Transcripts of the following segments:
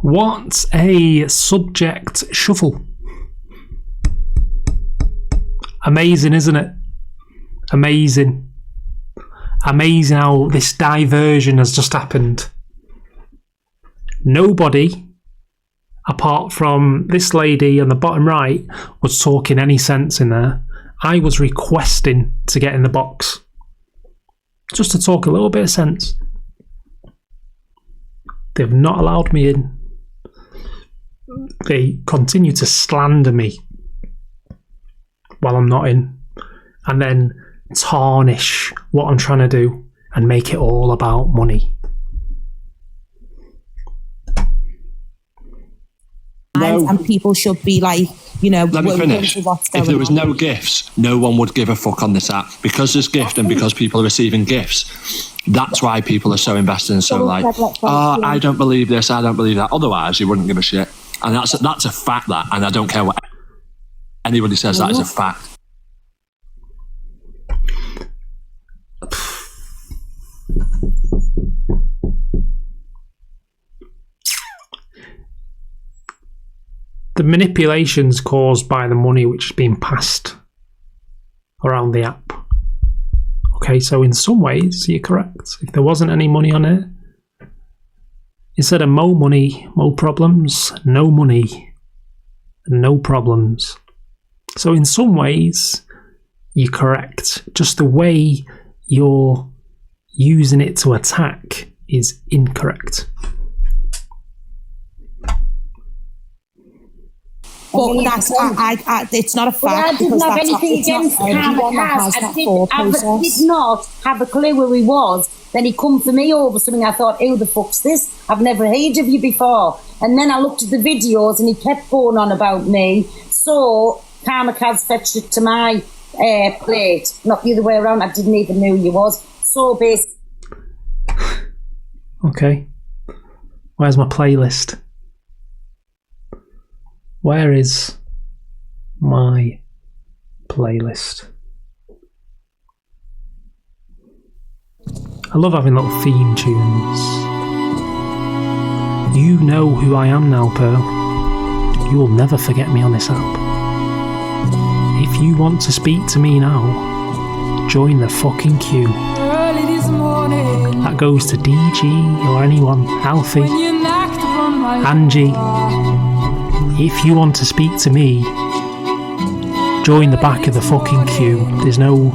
What's a subject shuffle? Amazing, isn't it? Amazing. Amazing how this diversion has just happened. Nobody, apart from this lady on the bottom right, was talking any sense in there. I was requesting to get in the box. Just to talk a little bit of sense. They've not allowed me in. They continue to slander me while I'm not in. And then tarnish what I'm trying to do and make it all about money. No. And people should be like, you know, let me finish. If there was no gifts, no one would give a fuck on this app. Because there's gift and because people are receiving gifts, that's why people are so invested and so like, oh, I don't believe this, I don't believe that. Otherwise, you wouldn't give a shit. And that's a fact, that. And I don't care what anybody says, that is a fact. The manipulations caused by the money which is being passed around the app. Okay, so in some ways you're correct. If there wasn't any money on it, instead of more money, more problems, no money, no problems. So in some ways you're correct. Just the way you're using it to attack is incorrect. But that's, it's not a fact. Well, I didn't have anything against Kamikaze. I did not have a clue where he was. Then he come for me over something. I thought, who the fuck's this? I've never heard of you before. And then I looked at the videos and he kept going on about me. So Kamikaze fetched it to my plate. Not the other way around. I didn't even know who he was. So basically... Okay. Where's my playlist? Where is my playlist? I love having little theme tunes. You know who I am now, Pearl. You will never forget me on this app. If you want to speak to me now, join the fucking queue. That goes to DG or anyone, Alfie, Angie. If you want to speak to me, join the back of the fucking queue. There's no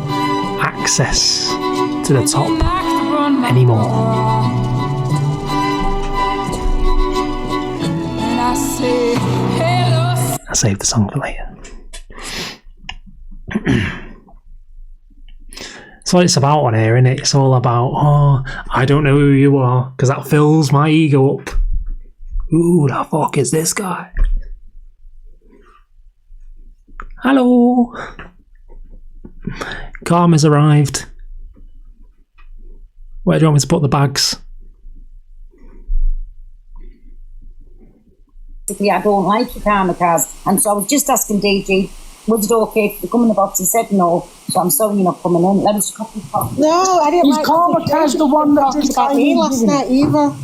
access to the top anymore. I saved the song for later. That's what it's about on here, isn't it? It's all about, oh, I don't know who you are, because that fills my ego up. Who the fuck is this guy? Hello. Karma's arrived. Where do you want me to put the bags? I don't like your Kamikaze. And so I was just asking DG, was it okay to come in the box? He said no, so I'm sorry you're not coming in. Let us copy. No, I didn't like Kamikaze the one that just came in last night either.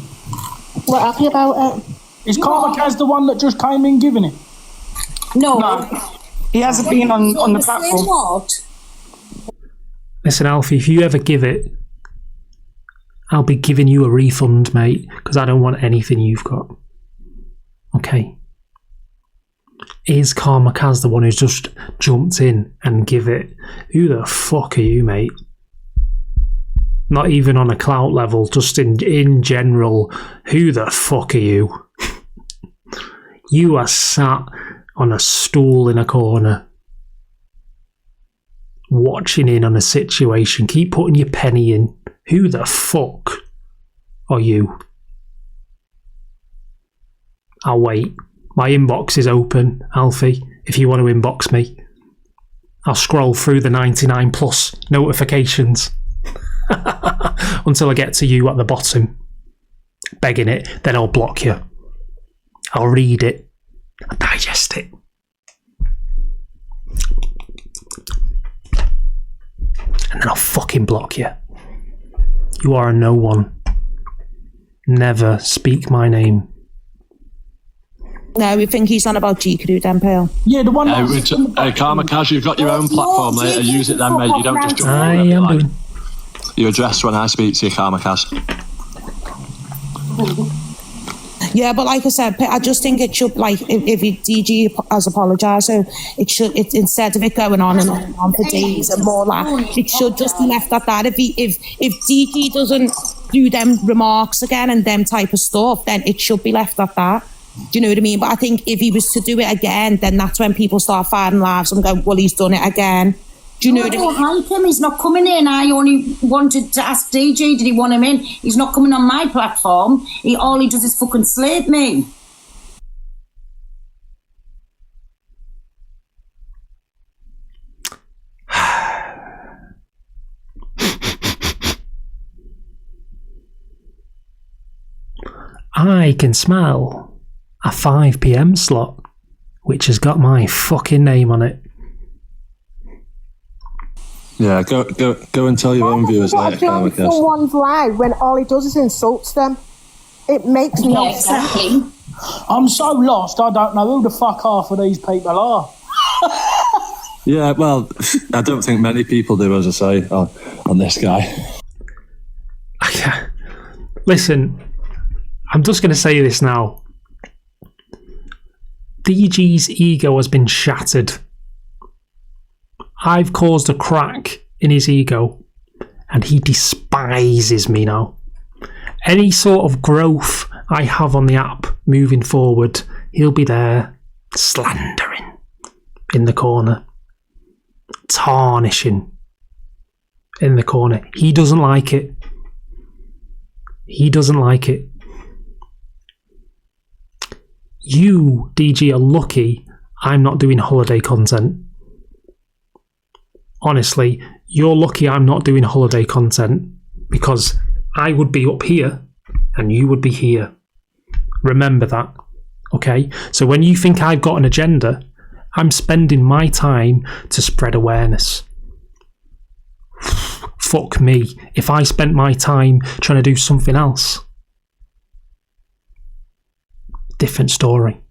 We're happy about it. Is Kamikaze the one that just came in giving it? No. He hasn't been on the platform. What? Listen, Alfie, if you ever give it, I'll be giving you a refund, mate, because I don't want anything you've got. Okay. Is Kamikaze the one who's just jumped in and give it? Who the fuck are you, mate? Not even on a clout level, just in general. Who the fuck are you? You are sat on a stool in a corner, watching in on a situation. Keep putting your penny in. Who the fuck are you? I'll wait. My inbox is open, Alfie, if you want to inbox me. I'll scroll through the 99 plus notifications until I get to you at the bottom, begging it, then I'll block you. I'll read it. I'll digest it. And then I'll fucking block you. You are a no one. never speak my name. No, we think he's on about Gcrew then, Pearl. Yeah, the one Karma Kaz, you've got your own platform later. Use it then, mate. You don't just jump I am doing. You address when I speak to you, Karma Kaz. Yeah, but like I said, I just think it should, like, if DG has apologised, so it should, instead of it going on and on for days and more, like, it should just be left at that. If DG doesn't do them remarks again and them type of stuff, then it should be left at that. Do you know what I mean? But I think if he was to do it again, then that's when people start firing laughs and go, well, he's done it again. Do you know what I mean? I don't like him. He's not coming in. I only wanted to ask DJ, did he want him in? He's not coming on my platform. All he does is fucking slate me. I can smell a 5 p.m. slot, which has got my fucking name on it. Yeah, go and tell your own viewers later. Someone's live when all he does is insults them. It makes no sense. I'm so lost, I don't know who the fuck half of these people are. Yeah, well, I don't think many people do, as I say, on this guy. Listen, I'm just going to say this now. DG's ego has been shattered. I've caused a crack in his ego, and he despises me now. Any sort of growth I have on the app moving forward, he'll be there slandering in the corner, tarnishing in the corner. He doesn't like it. He doesn't like it. You, DG, are lucky I'm not doing holiday content. Honestly, you're lucky I'm not doing holiday content, because I would be up here and you would be here. Remember that, okay? So when you think I've got an agenda, I'm spending my time to spread awareness. Fuck me if I spent my time trying to do something else. Different story.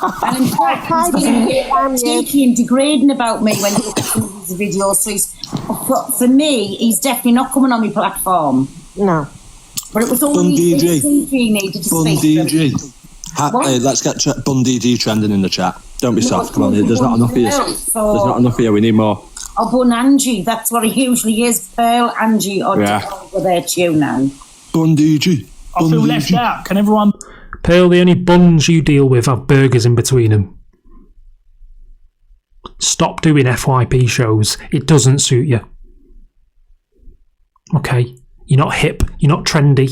And in fact, he's sneaky and degrading about me when he looks at some of his videos. So for me, he's definitely not coming on my platform. No. But it was only DG needed to Bun speak. DG. Let's get Bun DG trending in the chat. Don't be soft. Come on, there's not enough here. There's not enough here. We need more. Oh, Bun Angie. That's what it usually is. Pearl Angie or over there to you now. Bun DG. I feel left out. Can everyone... Pearl, the only buns you deal with have burgers in between them. Stop doing FYP shows. It doesn't suit you. Okay? You're not hip. You're not trendy.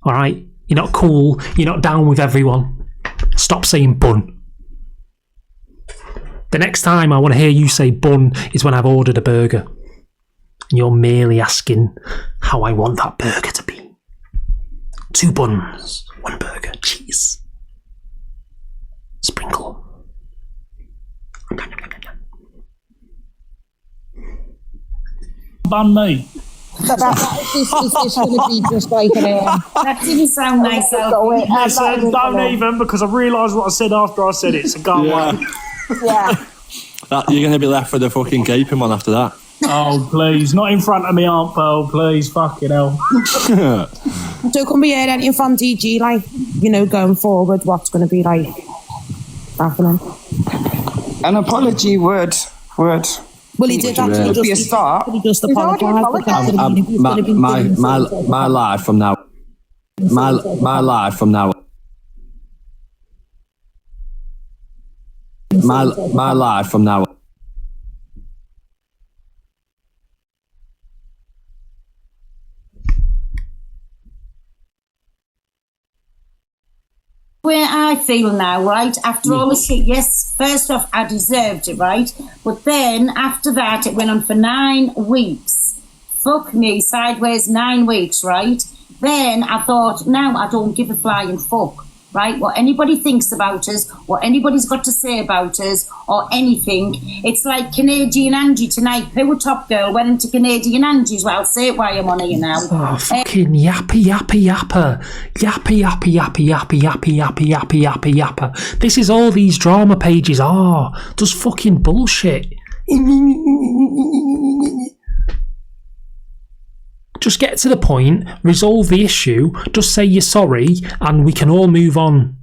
Alright? You're not cool. You're not down with everyone. Stop saying bun. The next time I want to hear you say bun is when I've ordered a burger. And you're merely asking how I want that burger to be. 2 buns. 1 burger, cheese, sprinkle. Bun me. Is this going to be just like that didn't sound nice. Listen, don't even, because I realised what I said after I said it, so go away. Yeah. You're going to be left with a fucking gaping one after that. Oh, please. Not in front of me, Aunt Pearl, please. Fucking hell. So can we hear anything from DG, like, you know, going forward, what's going to be like happening? An apology would. Well, he did actually be a start. He just apologised. My life from now. My life from now. My life from now. Where I feel now, right, after all the shit, yes, first off, I deserved it, right? But then, after that, it went on for 9 weeks. Fuck me, sideways 9 weeks, right? Then I thought, now I don't give a flying fuck. right? What anybody thinks about us, what anybody's got to say about us, or anything. It's like Canadian Angie tonight. Power Top Girl went into Canadian Angie's. Well, I'll say it while I'm on here now. Oh, fucking yappy, yappy, yapper. Yappy, yappy, yappy, yappy, yappy, yappy, yappy, yappy, yapper. This is all these drama pages are. Just fucking bullshit. Just get to the point, resolve the issue, just say you're sorry, and we can all move on.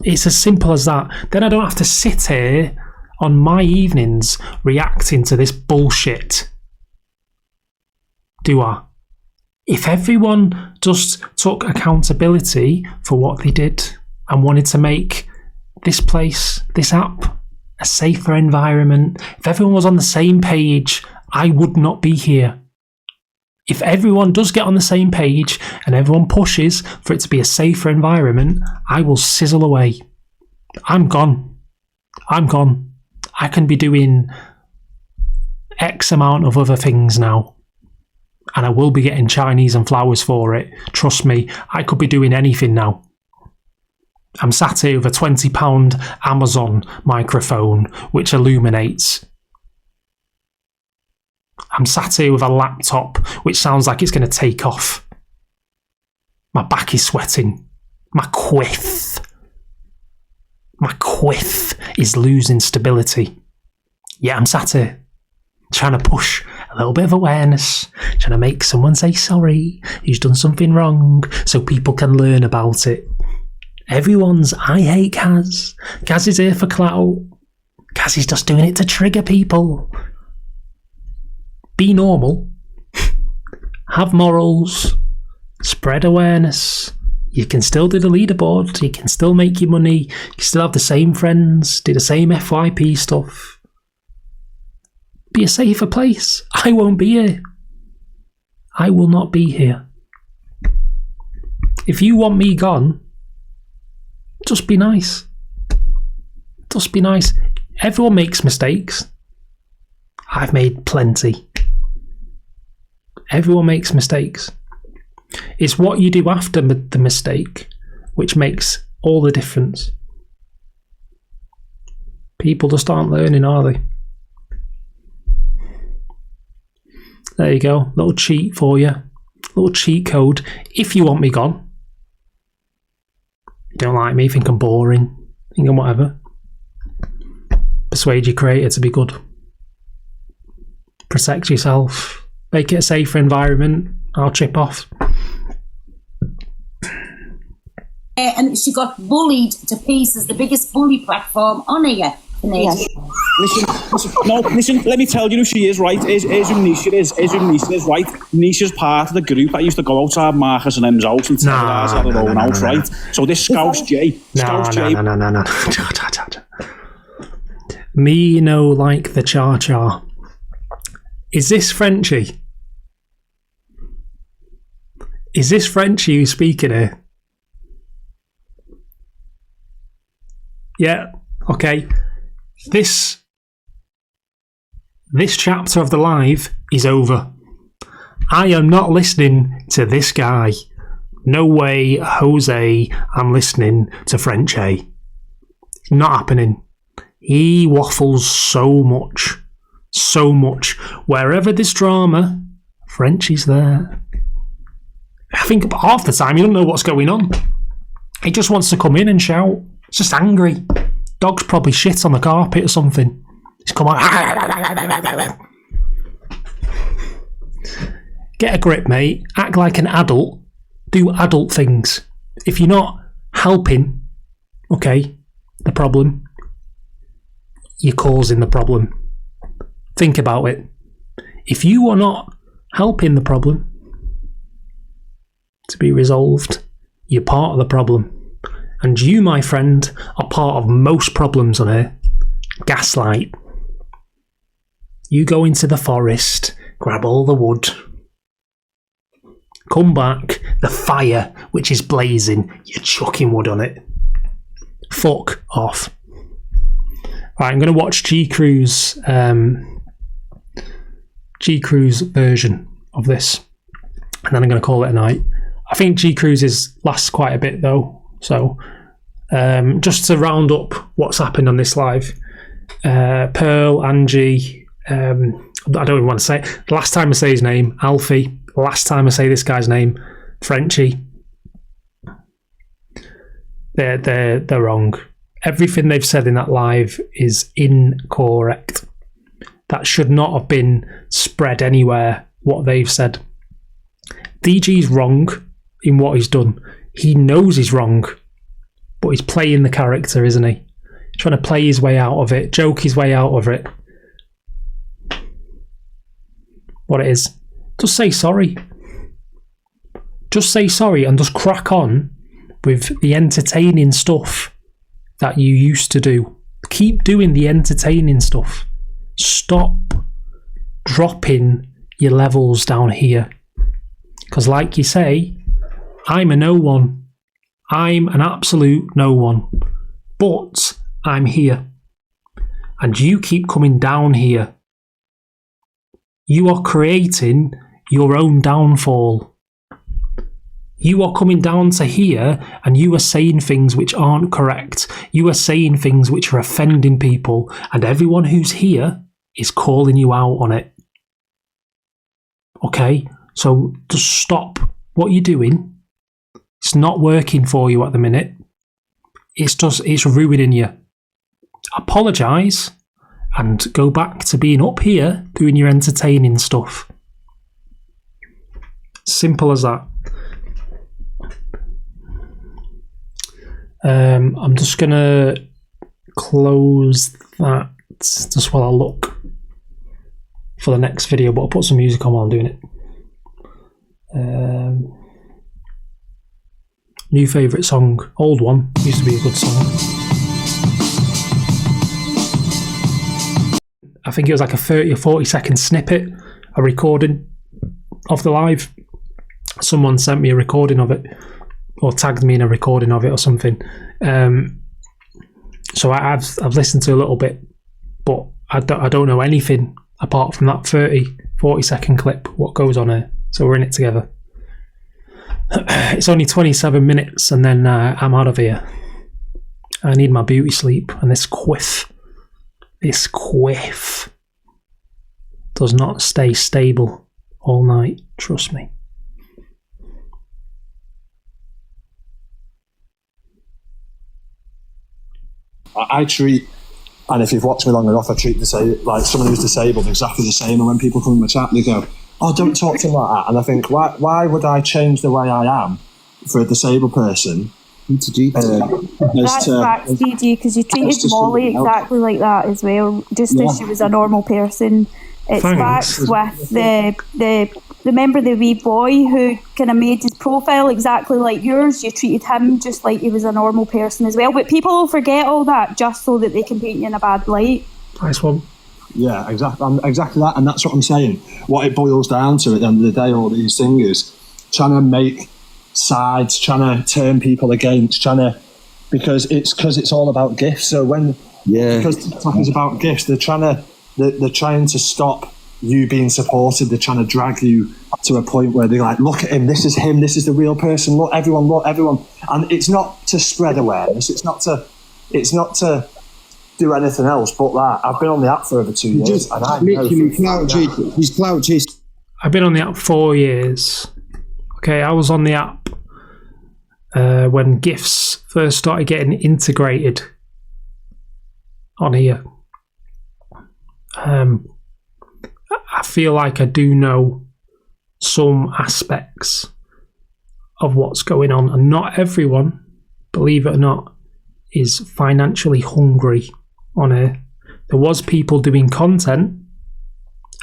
It's as simple as that. Then I don't have to sit here on my evenings reacting to this bullshit. Do I? If everyone just took accountability for what they did and wanted to make this place, this app, a safer environment, if everyone was on the same page, I would not be here. If everyone does get on the same page and everyone pushes for it to be a safer environment, I will sizzle away. I'm gone. I'm gone. I can be doing X amount of other things now. And I will be getting Chinese and flowers for it. Trust me, I could be doing anything now. I'm sat here with a £20 Amazon microphone which illuminates. I'm sat here with a laptop which sounds like it's going to take off. My back is sweating. My quiff is losing stability. Yeah, I'm sat here trying to push a little bit of awareness, trying to make someone say sorry who's done something wrong so people can learn about it. Everyone's I hate Kaz. Kaz is here for clout. Kaz is just doing it to trigger people. Be normal. Have morals. Spread awareness. You can still do the leaderboard. You can still make your money. You can still have the same friends. Do the same FYP stuff. Be a safer place. I won't be here. I will not be here. If you want me gone, just be nice. Just be nice. Everyone makes mistakes. I've made plenty. Everyone makes mistakes. It's what you do after the mistake which makes all the difference. People just aren't learning, are they? There you go. Little cheat for you. Little cheat code. If you want me gone. You don't like me, think I'm boring, think I'm whatever. Persuade your creator to be good. Protect yourself. Make it a safer environment. I'll chip off. And she got bullied to pieces, the biggest bully platform on here. Yes. Listen, let me tell you who she is, right? Here's who Nisha is. Right? Nisha's part of the group that used to go outside Marcus and M's house and terrorise at their own house, right? So this Scouse J. No. Me no like the cha-cha. Is this Frenchie? Is this Frenchie who's speaking here? Yeah, okay. This chapter of the live is over. I am not listening to this guy. No way, Jose, I'm listening to French A. It's not happening. He waffles so much. So much. Wherever there's drama, French is there. I think half the time he doesn't know what's going on. He just wants to come in and shout. He's just angry. Dog's probably shit on the carpet or something. He's come out. Get a grip, mate. Act like an adult. Do adult things. If you're not helping, okay, the problem, you're causing the problem. Think about it. If you are not helping the problem to be resolved, you're part of the problem. And you, my friend, are part of most problems on here. Gaslight. You go into the forest, grab all the wood, come back, the fire, which is blazing, you're chucking wood on it. Fuck off. Right, I'm going to watch Gcrew's version of this, and then I'm going to call it a night. I think Gcrew's lasts quite a bit though, so Just to round up what's happened on this live, Pearl, Angie, I don't even want to say it. The last time I say his name, Alfie. The last time I say this guy's name, Frenchie. They're wrong. Everything they've said in that live is incorrect. That should not have been spread anywhere, what they've said. DG's wrong in what he's done. He knows he's wrong, but he's playing the character, isn't he? He's trying to play his way out of it, joke his way out of it. What it is. Just say sorry. Just say sorry and just crack on with the entertaining stuff that you used to do. Keep doing the entertaining stuff. Stop dropping your levels down here. Because like you say, I'm a no one. I'm an absolute no one. But I'm here. And you keep coming down here. You are creating your own downfall. You are coming down to here and you are saying things which aren't correct. You are saying things which are offending people, and everyone who's here is calling you out on it. Okay? So just stop what you're doing. It's not working for you at the minute. It's ruining you. Apologise and go back to being up here doing your entertaining stuff. Simple as that. I'm just going to close that just while I look for the next video, but I'll put some music on while I'm doing it. New favourite song, old one, used to be a good song. I think it was like a 30 or 40 second snippet, a recording of the live. Someone sent me a recording of it, or tagged me in a recording of it or something. So I've listened to a little bit, but I don't know anything apart from that 40 second clip, what goes on here. So we're in it together. It's only 27 minutes and then I'm out of here. I need my beauty sleep, and this quiff does not stay stable all night, trust me. I treat, and if you've watched me long enough, I treat like someone who's disabled exactly the same. And when people come in my chat, they go, "Oh, don't talk to them like that." And I think, why would I change the way I am for a disabled person? That's facts, DG, because you treated Molly exactly like that as well, just as she was a normal person. It's facts with the member, the wee boy who kind of made his profile exactly like yours. You treated him just like he was a normal person as well. But people will forget all that just so that they can paint you in a bad light. Nice one. Yeah, exactly that, and that's what I'm saying. What it boils down to at the end of the day, all these things is trying to make sides, trying to turn people against, because it's all about gifts. So because TikTok is about gifts, they're trying to stop you being supported. They're trying to drag you to a point where they're like, look at him, this is the real person, look everyone. And it's not to spread awareness, it's not to do anything else but that. I've been on the app for over 2 years, and I know he's clout chasing. I've been on the app 4 years. Okay, I was on the app when GIFs first started getting integrated on here. I feel like I do know some aspects of what's going on, and not everyone, believe it or not, is financially hungry on here. There was people doing content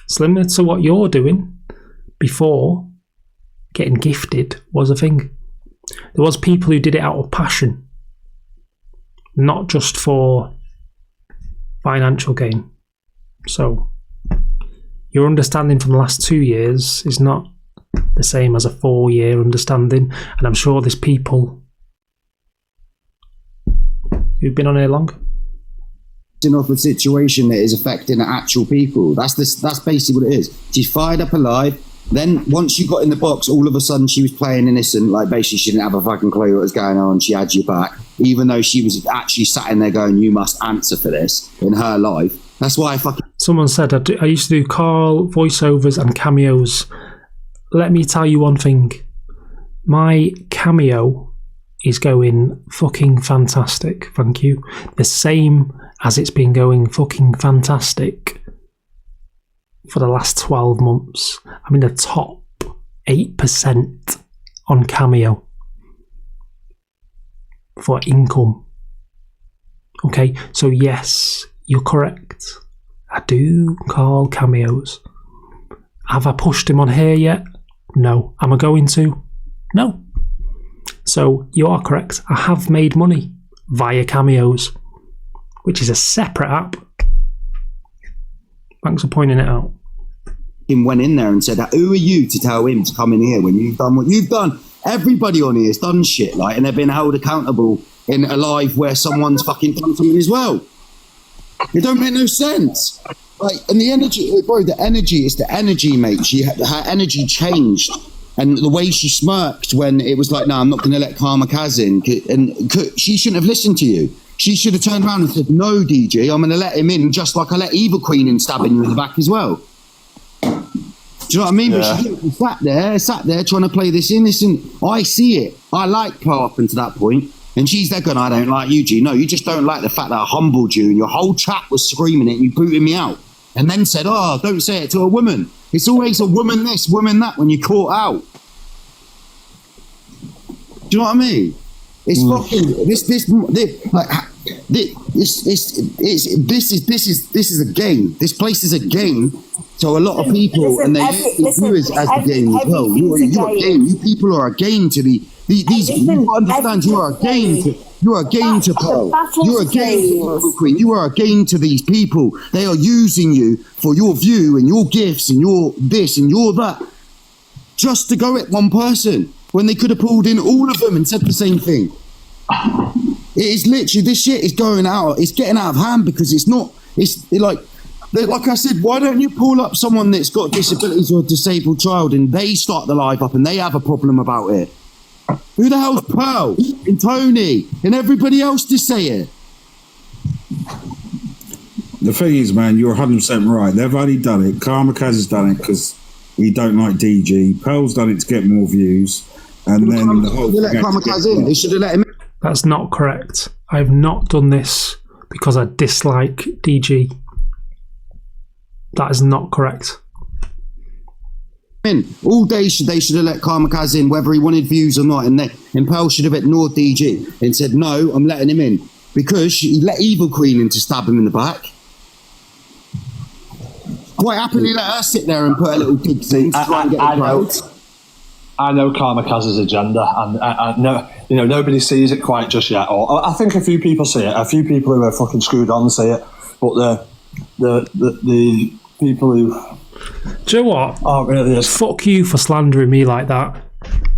similar to what you're doing before getting gifted was a thing. There was people who did it out of passion, not just for financial gain. So your understanding from the last 2 years is not the same as a 4-year understanding, and I'm sure there's people who've been on here long. Off a situation that is affecting actual people. That's basically what it is. She's fired up alive. Then once you got in the box, all of a sudden she was playing innocent, like basically she didn't have a fucking clue what was going on. She had you back. even though she was actually sat in there going, you must answer for this in her life. That's why I fucking... Someone said, I used to do Carl voiceovers and cameos. Let me tell you one thing. My cameo is going fucking fantastic, thank you. The same as it's been going fucking fantastic for the last 12 months. I'm in the top 8% on Cameo for income. Okay, so yes, you're correct. I do call cameos. Have I pushed him on here yet? No. Am I going to? No. So you are correct. I have made money via cameos, which is a separate app. Thanks for pointing it out. He went in there and said, who are you to tell him to come in here when you've done what you've done? Everybody on here has done shit, like, and they've been held accountable in a live where someone's fucking done something as well. It don't make no sense. Like, and the energy, bro, the energy, it's the energy, mate. Her energy changed. And the way she smirked when it was like, no, I'm not going to let Kamikaze in. And she shouldn't have listened to you. She should have turned around and said, no, DJ, I'm going to let him in, just like I let Evil Queen in, stabbing you in the back as well. Do you know what I mean? Yeah. But she sat there trying to play this innocent. I see it. I like Pearl up until that point. And she's there going, I don't like you, G. No, you just don't like the fact that I humbled you and your whole chat was screaming it and you booted me out. And then said, oh, don't say it to a woman. It's always a woman this, woman that when you're caught out. Do you know what I mean? It's fucking this is a game. This place is a game. So a lot of people and they use you as the game as well. You're a game. You people are a game to these. You understand? You are a game to. You are a game to Pearl. You're a game to Queen. You are a game to these people. They are using you for your view and your gifts and your this and your that, just to go at one person when they could have pulled in all of them and said the same thing. It is literally, this shit is going out. It's getting out of hand because it's not. It's like I said. Why don't you pull up someone that's got disabilities or a disabled child and they start the live up and they have a problem about it? Who the hell's Pearl and Tony and everybody else to say it? The thing is, man, you're 100% right. They've only done it. Kamikaze's done it because he don't like DG. Pearl's done it to get more views. And then the whole let Kamikaze in. They should have let him in. That's not correct. I've not done this because I dislike DG. That is not correct. All day they should have let Kamikaze in, whether he wanted views or not, and Pearl should have ignored DG and said, no, I'm letting him in, because she let Evil Queen in to stab him in the back. Quite happily let her sit there and put a little dig thing to try and get the crowd. I know Kamikaze's agenda, and I know, nobody sees it quite just yet. Or I think a few people see it. A few people who are fucking screwed on see it, but the people who. Do you know what? Oh, really? Fuck you for slandering me like that.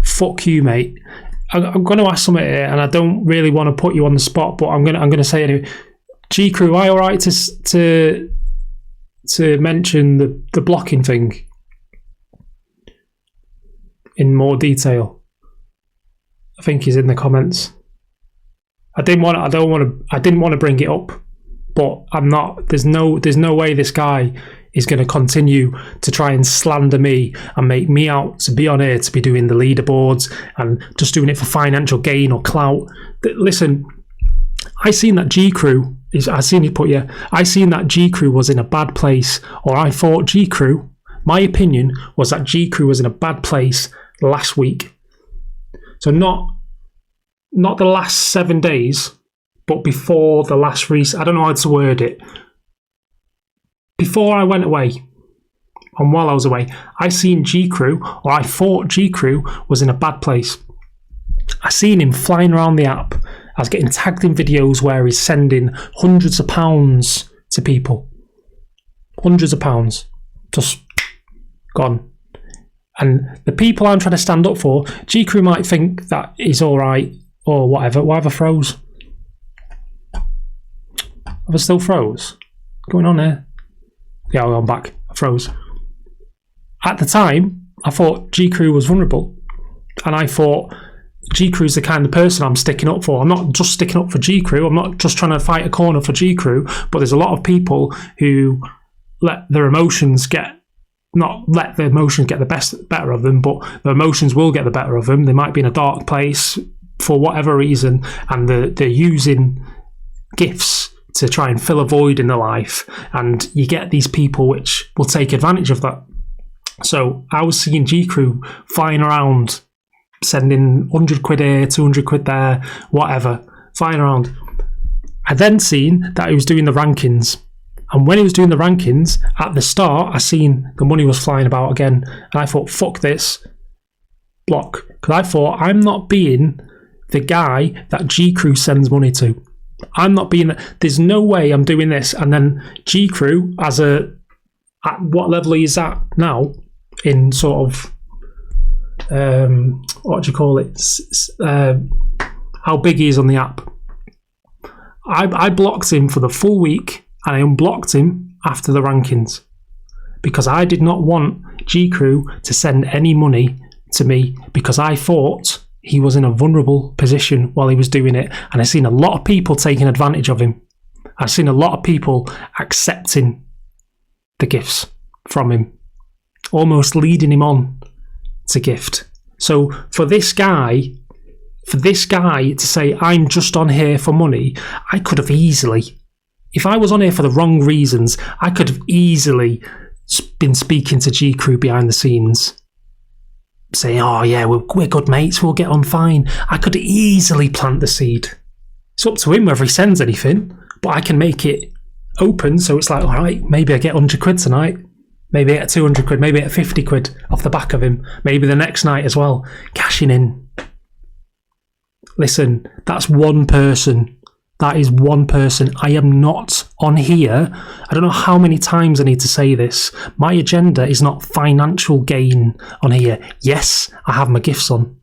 Fuck you, mate. I'm going to ask something here, and I don't really want to put you on the spot, but I'm going to say it anyway. Gcrew, am I all right to mention the blocking thing in more detail? I think he's in the comments. I didn't want to bring it up, but I'm not. There's no way this guy is going to continue to try and slander me and make me out to be on here to be doing the leaderboards and just doing it for financial gain or clout. Listen, I seen that Gcrew was in a bad place, or I thought Gcrew. My opinion was that Gcrew was in a bad place last week. So not the last 7 days, but before the last I don't know how to word it. Before I went away, and while I was away, I seen Gcrew, or I thought Gcrew was in a bad place. I seen him flying around the app. I was getting tagged in videos where he's sending hundreds of pounds to people. Hundreds of pounds. Just gone. And the people I'm trying to stand up for, Gcrew might think that he's alright, or whatever. Why have I froze? Have I still froze? What's going on here? Yeah, I'm back. I froze. At the time, I thought Gcrew was vulnerable. And I thought Gcrew's the kind of person I'm sticking up for. I'm not just sticking up for Gcrew. I'm not just trying to fight a corner for Gcrew. But there's a lot of people who let their emotions get the better of them, but their emotions will get the better of them. They might be in a dark place for whatever reason, and they're using gifts to try and fill a void in their life. And you get these people which will take advantage of that. So I was seeing Gcrew flying around, sending 100 quid here, 200 quid there, whatever, flying around. I then seen that he was doing the rankings. And when he was doing the rankings, at the start, I seen the money was flying about again. And I thought, fuck this, block. Because I thought, I'm not being the guy that Gcrew sends money to. I'm not being... There's no way I'm doing this. And then Gcrew, at what level he's at now, in sort of... what do you call it? How big he is on the app. I blocked him for the full week. And I unblocked him after the rankings because I did not want Gcrew to send any money to me because I thought he was in a vulnerable position while he was doing it. And I've seen a lot of people taking advantage of him. I've seen a lot of people accepting the gifts from him, almost leading him on to gift. So for this guy to say, I'm just on here for money, I could have easily... If I was on here for the wrong reasons, I could have easily been speaking to Gcrew behind the scenes, saying, oh yeah, we're good mates, we'll get on fine. I could easily plant the seed. It's up to him whether he sends anything, but I can make it open so it's like, all right, maybe I get 100 quid tonight, maybe I get 200 quid, maybe I get 50 quid off the back of him, maybe the next night as well, cashing in. Listen, that's one person. That is one person. I am not on here. I don't know how many times I need to say this. My agenda is not financial gain on here. Yes, I have my gifts on.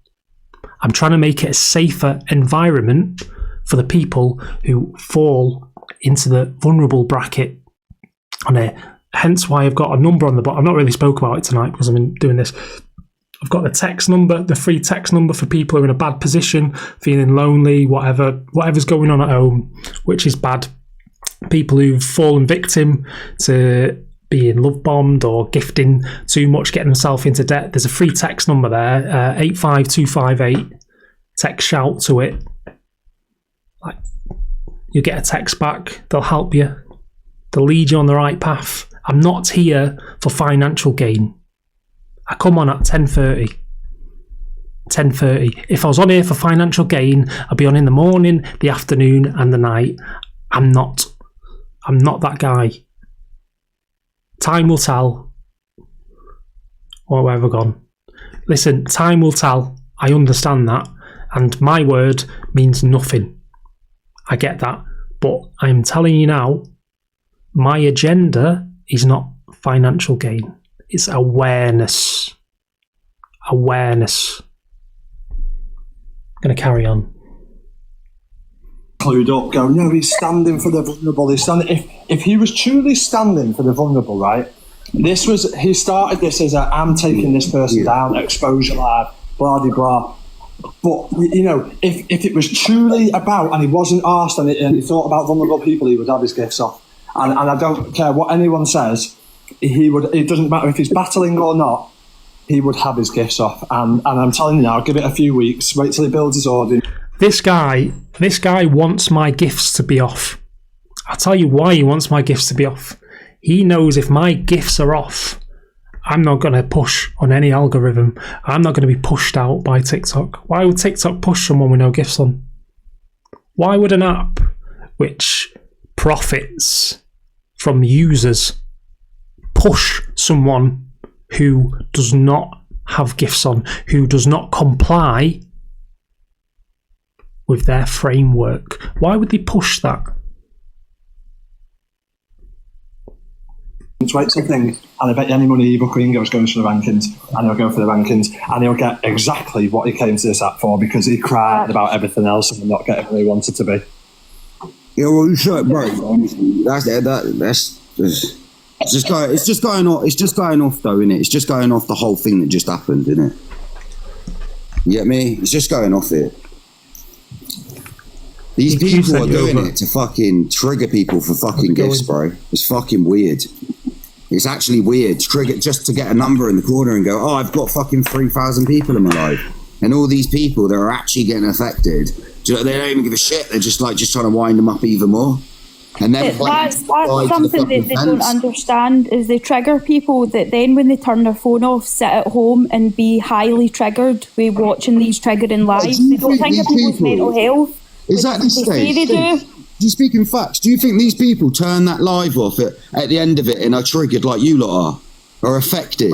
I'm trying to make it a safer environment for the people who fall into the vulnerable bracket on here. Hence why I've got a number on the bottom. I've not really spoke about it tonight because I've been doing this. I've got the text number, the free text number for people who are in a bad position, feeling lonely, whatever's going on at home, which is bad. People who've fallen victim to being love bombed or gifting too much, getting themselves into debt. There's a free text number there, 85258. Text shout to it. Like, you get a text back. They'll help you. They'll lead you on the right path. I'm not here for financial gain. I come on at 10:30. 10:30. If I was on here for financial gain, I'd be on in the morning, the afternoon, and the night. I'm not that guy. Time will tell. Or where have I gone? Listen, time will tell. I understand that. And my word means nothing. I get that. But I'm telling you now, my agenda is not financial gain. It's awareness. Awareness. I'm going to carry on. Clued up, going, no, he's standing for the vulnerable. He's standing. If he was truly standing for the vulnerable, right? He started this as I'm taking this person down, exposure live, blah blah blah. But you know, if it was truly about, and he wasn't arsed, and he thought about vulnerable people, he would have his gifts off. And I don't care what anyone says. It doesn't matter if he's battling or not, he would have his gifts off. And I'm telling you now, give it a few weeks, wait till he builds his audience. This guy wants my gifts to be off. I'll tell you why he wants my gifts to be off. He knows if my gifts are off, I'm not going to push on any algorithm. I'm not going to be pushed out by TikTok. Why would TikTok push someone with no gifts on? Why would an app which profits from users push someone who does not have gifts on, who does not comply with their framework? Why would they push that? Wait till things, and I bet you any money Eva Queen goes for the rankings, and he'll go for the rankings, and he'll get exactly what he came to this app for, because he cried about everything else and not getting where he wanted to be. Yeah, well, you should, bro. That's it's just going off though, innit? It's just going off the whole thing that just happened, innit? You get me? It's just going off it. These people are doing it to fucking trigger people for fucking gifts, bro. It's fucking weird. It's actually weird. Trigger just to get a number in the corner and go, oh, I've got fucking 3,000 people in my life. And all these people that are actually getting affected, they don't even give a shit. They're just trying to wind them up even more. And then that's something that they don't understand is they trigger people that then when they turn their phone off sit at home and be highly triggered with watching these triggering lives. They don't think of people's mental health. Is that the stage? Do you speak in facts? Do you think these people turn that live off at the end of it and are triggered like you lot are affected?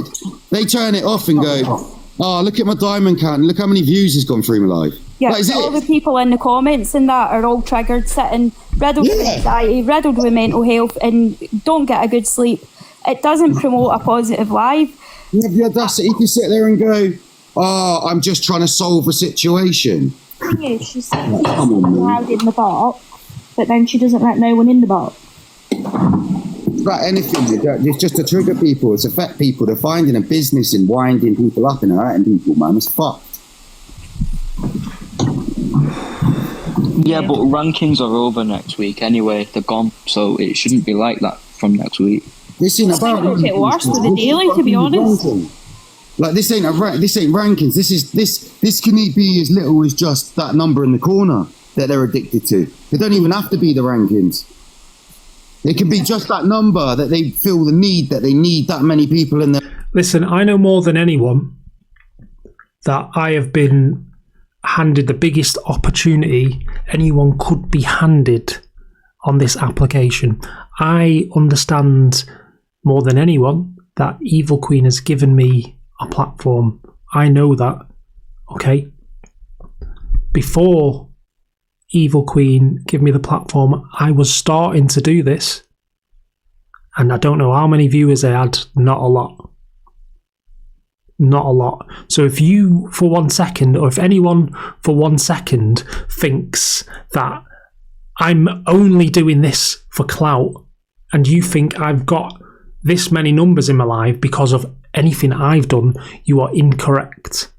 They turn it off and go, oh, look at my diamond count and look how many views has gone through my life. Yeah, all the people in the comments and that are all triggered, sitting riddled with anxiety, riddled with mental health, and don't get a good sleep. It doesn't promote a positive life. You have the audacity to sit there and go, oh, I'm just trying to solve a situation. Yeah, she's allowed in the box, but then she doesn't let no one in the box. It's like anything, it's just to trigger people, it's affect people. They're finding a business in winding people up and hurting people, man. It's fucked. Yeah, but rankings are over next week anyway. They're gone, so it shouldn't be like that from next week. This ain't about rankings. It worse with the daily, to be honest. Like this ain't rankings. This can be as little as just that number in the corner that they're addicted to. They don't even have to be the rankings. It can be just that number that they feel the need that they need that many people in there. Listen, I know more than anyone that I have been handed the biggest opportunity anyone could be handed on this application. I understand more than anyone that Evil Queen has given me a platform. I know that, okay? Before Evil Queen gave me the platform, I was starting to do this, and I don't know how many viewers I had. Not a lot. Not a lot. So if you for 1 second, or if anyone for 1 second thinks that I'm only doing this for clout, and you think I've got this many numbers in my life because of anything I've done, you are incorrect.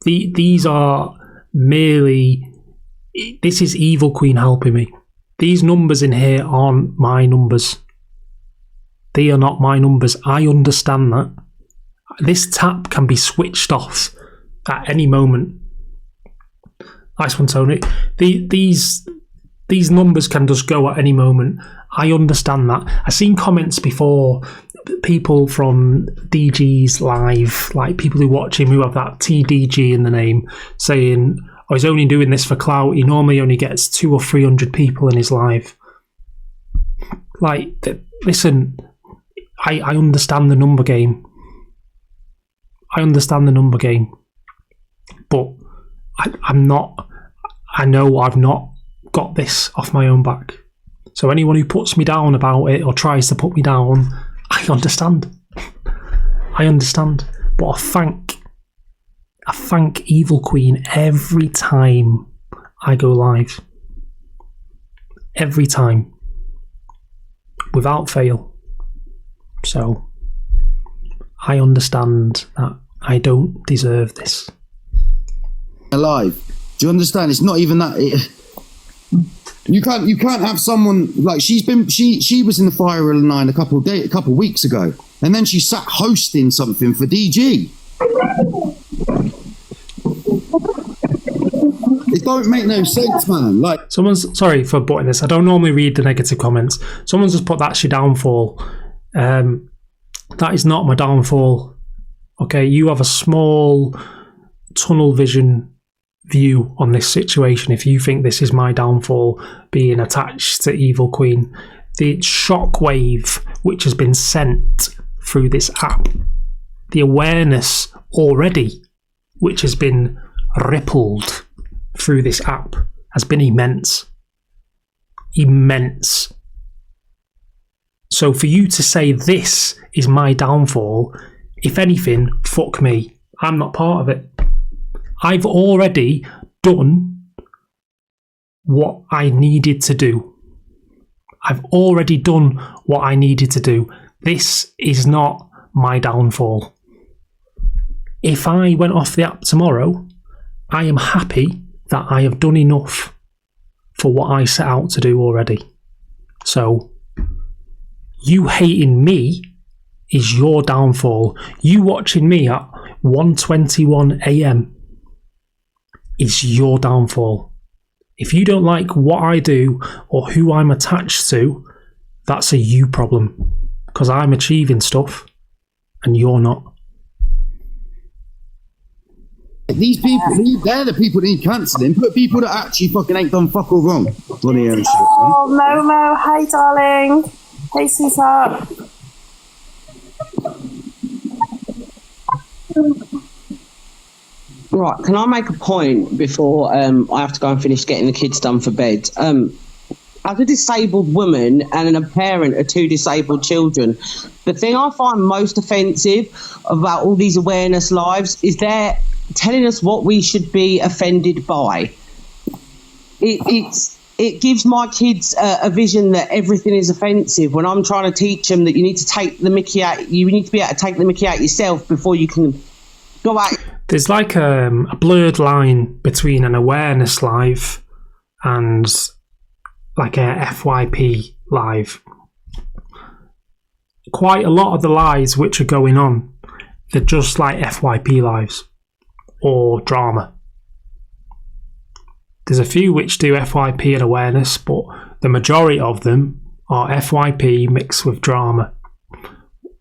These are merely... This is Evil Queen helping me. These numbers in here aren't my numbers. They are not my numbers. I understand that. This tap can be switched off at any moment. Nice one, Tony. These numbers can just go at any moment. I understand that. I've seen comments before, people from DG's live, like people who watch him who have that TDG in the name, saying, oh, he's only doing this for clout. He normally only gets 200 or 300 people in his live. Like, listen, I understand the number game. I understand the number game, but I'm not. I know I've not got this off my own back. So anyone who puts me down about it or tries to put me down, I understand. I understand, but I thank Evil Queen every time I go live. Every time, without fail. So I understand that I don't deserve this. Alive. Do you understand? It's not even that. You can't have someone like she was in the Fire of the Nine a couple weeks ago, and then she sat hosting something for DG. It don't make no sense, man. Like, someone's sorry for butting this. I don't normally read the negative comments. Someone's just put that's your downfall. That is not my downfall. Okay, you have a small tunnel vision view on this situation if you think this is my downfall, being attached to Evil Queen. The shockwave which has been sent through this app, the awareness already which has been rippled through this app has been immense. Immense. So for you to say this is my downfall, if anything, fuck me. I'm not part of it. I've already done what I needed to do. I've already done what I needed to do. This is not my downfall. If I went off the app tomorrow, I am happy that I have done enough for what I set out to do already. So, you hating me is your downfall. You watching me at 1:21 a.m. is your downfall. If you don't like what I do or who I'm attached to, that's a you problem. Because I'm achieving stuff and you're not. These people, they're the people that need cancelling. Put people that actually fucking ain't done fuck all wrong. Bloody hell, shit, Oh, Momo, hi, darling. Hey, sweetheart. Right, can I make a point before I have to go and finish getting the kids done for bed? As a disabled woman and a parent of 2 disabled children, the thing I find most offensive about all these awareness lives is they're telling us what we should be offended by. It gives my kids a vision that everything is offensive when I'm trying to teach them that you need to take the mickey out. You need to be able to take the mickey out yourself before you can go out. There's like a blurred line between an awareness live and like a FYP live. Quite a lot of the lives which are going on, they're just like FYP lives or drama. There's a few which do FYP and awareness, but the majority of them are FYP mixed with drama.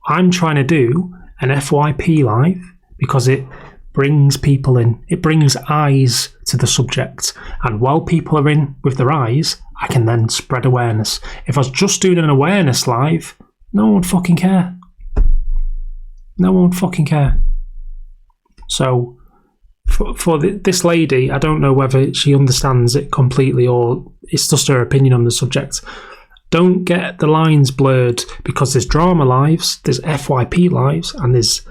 I'm trying to do an FYP live because it brings people in. It brings eyes to the subject. And while people are in with their eyes, I can then spread awareness. If I was just doing an awareness live, no one would fucking care. No one would fucking care. So, for this lady, I don't know whether she understands it completely or it's just her opinion on the subject. Don't get the lines blurred because there's drama lives, there's FYP lives, and there's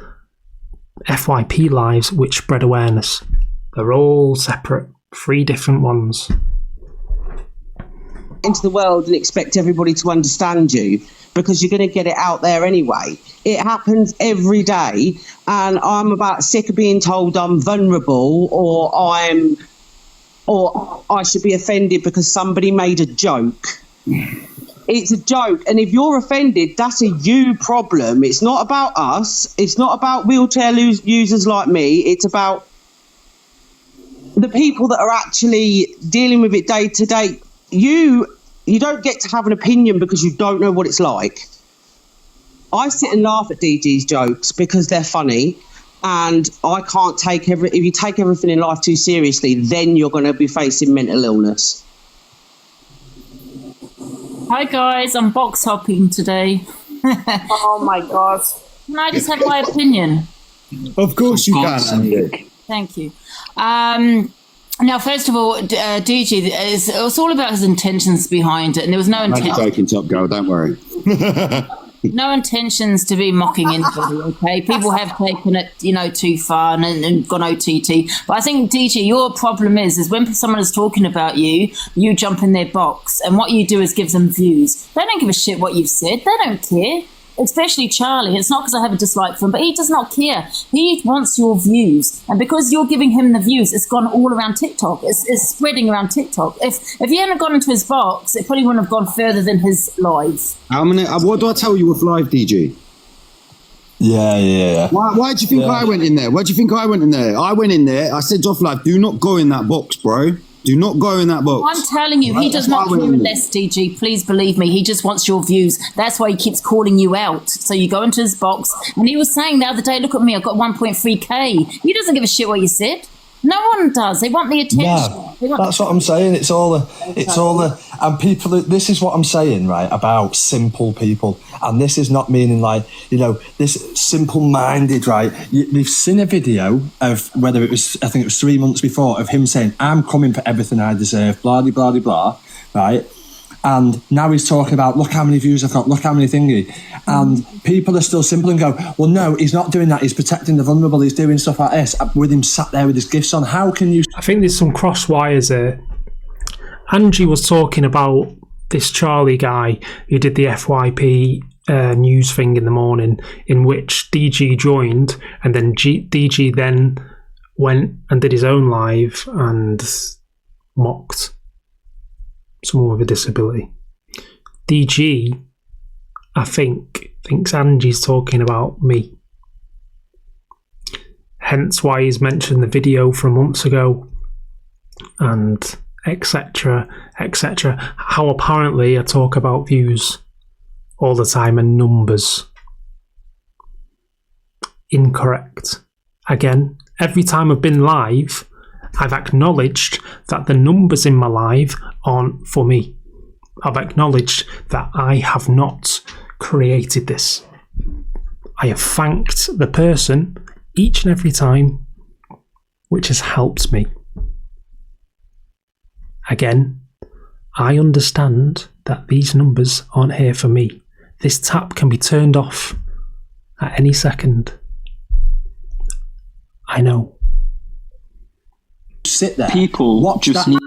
FYP lives which spread awareness. They're all separate, 3 different ones. Into the world and expect everybody to understand you because you're going to get it out there anyway. It happens every day, and I'm about sick of being told I'm vulnerable or I should be offended because somebody made a joke. It's a joke, and if you're offended, that's a you problem. It's not about us. It's not about wheelchair users like me. It's about the people that are actually dealing with it day to day. You don't get to have an opinion because you don't know what it's like. I sit and laugh at DG's jokes because they're funny, and I can't take if you take everything in life too seriously, then you're going to be facing mental illness. Hi guys, I'm box hopping today. Oh my god. Can I just have my opinion? Of course you can, Andy. Thank you. Now, first of all, DG, it's all about his intentions behind it, and there was no intention. I'm joking, Top Girl, don't worry. No intentions to be mocking anybody, okay? People have taken it, too far and gone OTT. But I think, DG, your problem is when someone is talking about you, you jump in their box, and what you do is give them views. They don't give a shit what you've said. They don't care. Especially Charlie. It's not because I have a dislike for him, but he does not care. He wants your views. And because you're giving him the views, it's gone all around TikTok. It's spreading around TikTok. If he hadn't gone into his box, it probably wouldn't have gone further than his live. What do I tell you with live, DG? Yeah. Why do you think I went in there? Why do you think I went in there? I went in there, I said to off live, do not go in that box, bro. Do not go in that box. I'm telling you, he does not care less, DG. Please believe me. He just wants your views. That's why he keeps calling you out. So you go into his box, and he was saying the other day, look at me, I've got 1.3k. He doesn't give a shit what you said. No one does. They want the attention. No, that's what I'm saying. It's all the, and people. This is what I'm saying, right? About simple people, and this is not meaning this simple-minded, right? We've seen a video of whether it was, I think it was 3 months before, of him saying, "I'm coming for everything I deserve," blah blah blah blah, right? And now he's talking about, look how many views I've got, look how many thingy. And people are still simple and go, well, no, he's not doing that. He's protecting the vulnerable. He's doing stuff like this with him sat there with his gifts on. How can you... I think there's some cross wires there. Angie was talking about this Charlie guy who did the FYP news thing in the morning in which DG joined, and then DG then went and did his own live and mocked someone with a disability. DG, I think, thinks Angie's talking about me. Hence why he's mentioned the video from months ago and etc, etc. How apparently I talk about views all the time and numbers. Incorrect. Again, every time I've been live, I've acknowledged that the numbers in my live aren't for me. I've acknowledged that I have not created this. I have thanked the person each and every time, which has helped me. Again, I understand that these numbers aren't here for me. This tap can be turned off at any second. I know. Sit there. People watch just that. need.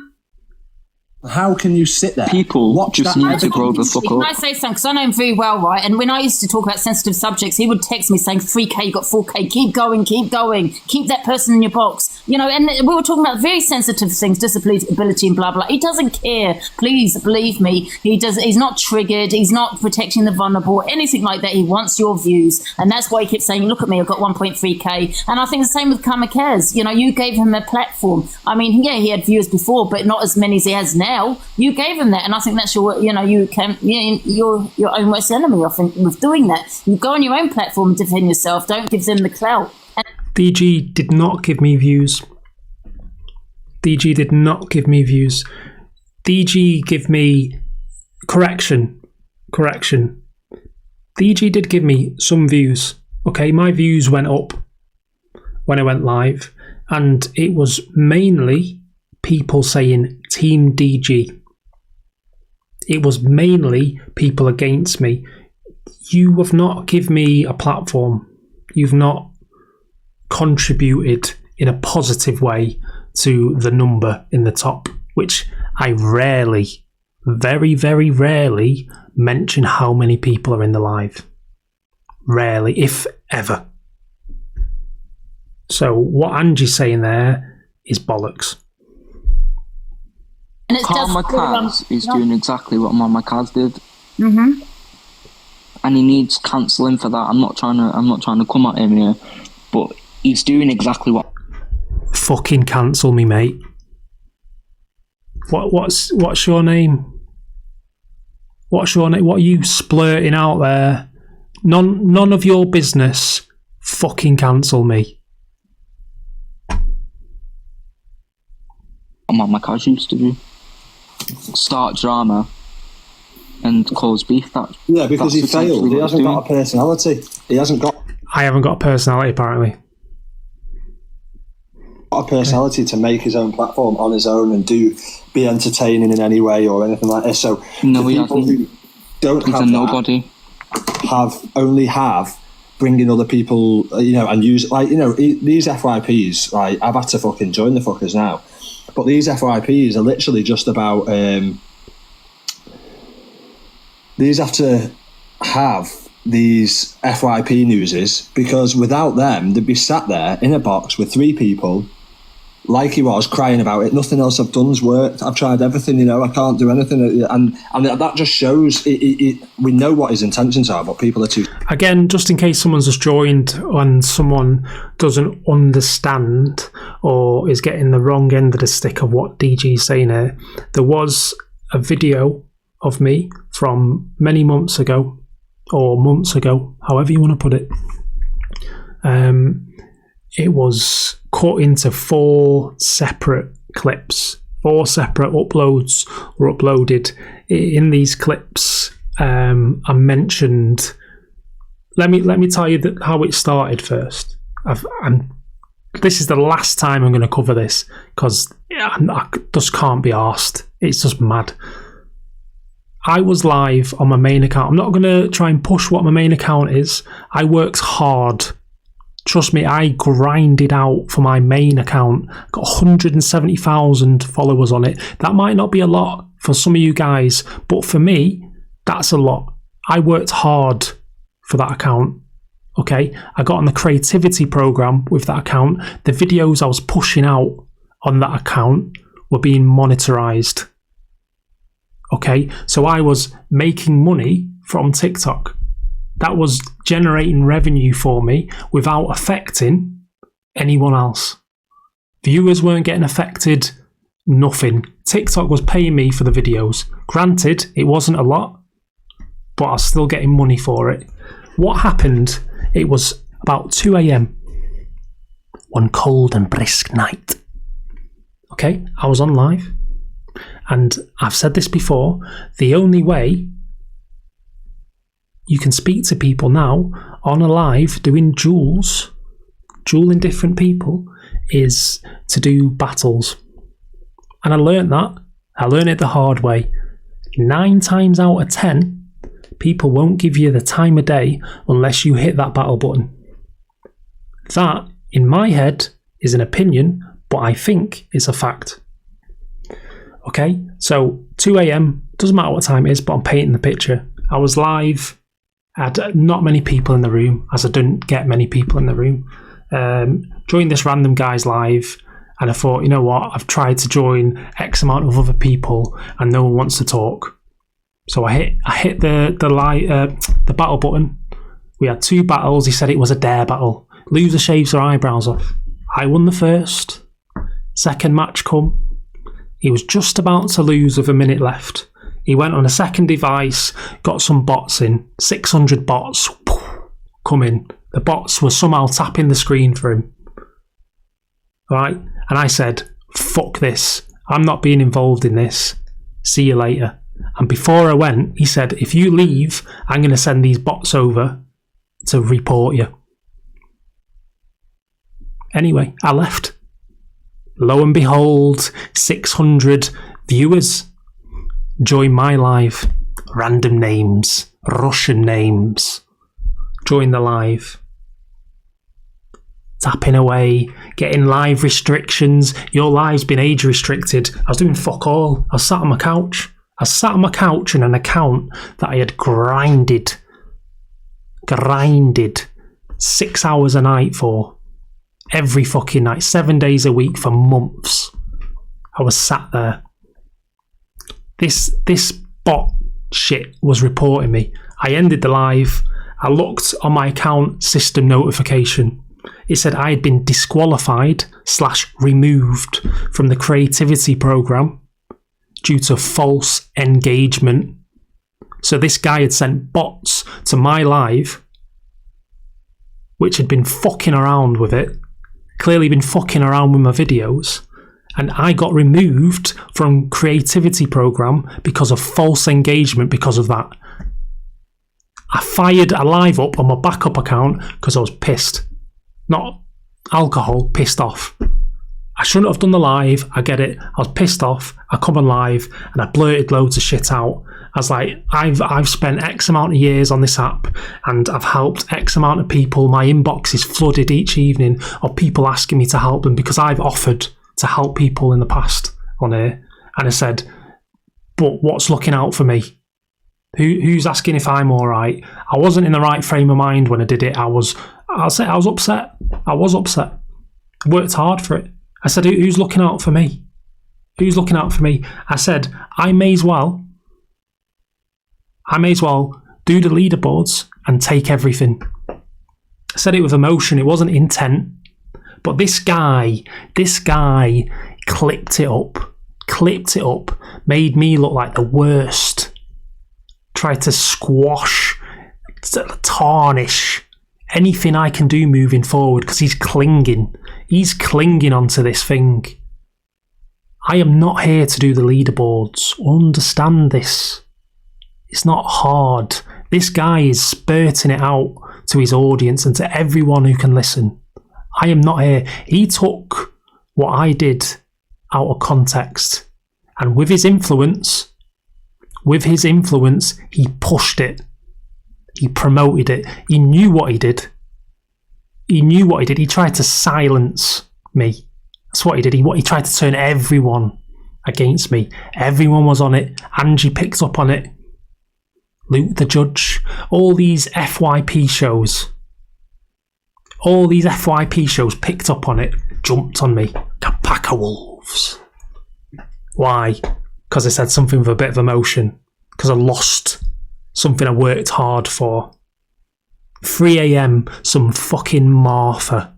How can you sit there? People watch just that need to grow the fuck Can up. I say something? Because I know him very well, right? And when I used to talk about sensitive subjects, he would text me saying, 3K, you got 4K, keep going, keep that person in your box. You know, and we were talking about very sensitive things, disability and blah, blah. He doesn't care. Please believe me. He's not triggered. He's not protecting the vulnerable, anything like that. He wants your views. And that's why he keeps saying, look at me, I've got 1.3K. And I think the same with Kamikaze. You know, you gave him a platform. I mean, yeah, he had viewers before, but not as many as he has now. You gave him that, and I think that's your own worst enemy. I think with doing that, you go on your own platform and defend yourself. Don't give them the clout. DG did not give me views. DG did not give me views. DG give me correction. DG did give me some views. Okay, my views went up when I went live, and it was mainly people saying Team DG. It was mainly people against me. You have not given me a platform. You've not contributed in a positive way to the number in the top, which I rarely, very, very rarely mention how many people are in the live. Rarely, if ever. So what Angie's saying there is bollocks. And it's Kamikaze is doing exactly what Kamikaze did. Mm-hmm. And he needs cancelling for that. I'm not trying to come at him here, but he's doing exactly what. Fucking cancel me, mate. What's your name? What's your name? What are you splurting out there? None of your business. Fucking cancel me. Kamikaze used to do. Start drama and cause beef. Yeah, because he failed. He hasn't got a personality. He hasn't got. I haven't got a personality, apparently. A personality to make his own platform on his own and be entertaining in any way or anything like this. So no, the people who don't he's have a nobody. Only have bringing other people, and use these FYPs. Like I've had to fucking join the fuckers now. But these FYPs are literally just about. These have to have these FYP newses because without them, they'd be sat there in a box with 3 people, like he was, crying about it. Nothing else I've done's worked. I've tried everything. I can't do anything, and that just shows. We know what his intentions are, but people are too. Again, just in case someone's just joined and someone doesn't understand or is getting the wrong end of the stick of what DG's saying here, there was a video of me from many months ago, or months ago, however you want to put it. It was cut into 4 separate clips. 4 separate uploads were uploaded. In these clips, I mentioned. Let me tell you how it started first. This is the last time I'm going to cover this because I just can't be arsed. It's just mad. I was live on my main account. I'm not going to try and push what my main account is. I worked hard. Trust me, I grinded out for my main account. Got 170,000 followers on it. That might not be a lot for some of you guys, but for me, that's a lot. I worked hard for that account. Okay, I got on the creativity program with that account. The videos I was pushing out on that account were being monetized. Okay, so I was making money from TikTok. That was generating revenue for me without affecting anyone else. Viewers weren't getting affected, nothing. TikTok was paying me for the videos. Granted, it wasn't a lot, but I was still getting money for it. What happened? It was about 2 a.m. one cold and brisk night. Okay, I was on live, and I've said this before, the only way you can speak to people now on a live doing dueling different people, is to do battles. And I learned that. I learned it the hard way. 9 times out of 10, people won't give you the time of day unless you hit that battle button. That, in my head, is an opinion, but I think it's a fact. Okay, so 2 a.m, doesn't matter what time it is, but I'm painting the picture. I was live. I had not many people in the room, as I didn't get many people in the room. Joined this random guy's live, and I thought, you know what, I've tried to join X amount of other people and no one wants to talk. So I hit the battle button. We had 2 battles. He said it was a dare battle. Loser shaves their eyebrows off. I won the first. Second match come. He was just about to lose with a minute left. He went on a second device, got some bots in. 600 bots come in. The bots were somehow tapping the screen for him. Right? And I said, fuck this. I'm not being involved in this. See you later. And before I went, he said, if you leave, I'm going to send these bots over to report you. Anyway, I left. Lo and behold, 600 viewers join my live. Random names, Russian names. Join the live. Tapping away, getting live restrictions. Your live's been age restricted. I was doing fuck all. I was sat on my couch. I sat on my couch in an account that I had grinded 6 hours a night for. Every fucking night, 7 days a week for months. I was sat there. This bot shit was reporting me. I ended the live. I looked on my account system notification. It said I had been disqualified / removed from the creativity program due to false engagement. So this guy had sent bots to my live, which had been fucking around with it, clearly been fucking around with my videos, and I got removed from creativity program because of false engagement because of that. I fired a live up on my backup account because I was pissed. Not alcohol, pissed off. I shouldn't have done the live, I get it. I was pissed off, I come on live and I blurted loads of shit out. I was like, I've spent X amount of years on this app and I've helped X amount of people. My inbox is flooded each evening of people asking me to help them because I've offered to help people in the past on here. And I said, but what's looking out for me? Who's asking if I'm alright? I wasn't in the right frame of mind when I did it. I'll say I was upset. I was upset. I worked hard for it. I said, who's looking out for me? Who's looking out for me? I said, I may as well do the leaderboards and take everything. I said it with emotion. It wasn't intent. But this guy clipped it up, made me look like the worst. Tried to squash, tarnish anything I can do moving forward because he's clinging onto this thing. I am not here to do the leaderboards. Understand this. It's not hard. This guy is spurting it out to his audience and to everyone who can listen. I am not here. He took what I did out of context, and with his influence, he pushed it. He promoted it. He knew what he did. He tried to silence me. That's what he did. He tried to turn everyone against me. Everyone was on it. Angie picked up on it. Luke the Judge, all these FYP shows. All these FYP shows picked up on it, jumped on me. A pack of wolves. Why? Because I said something with a bit of emotion. Because I lost something I worked hard for. 3 a.m, some fucking Martha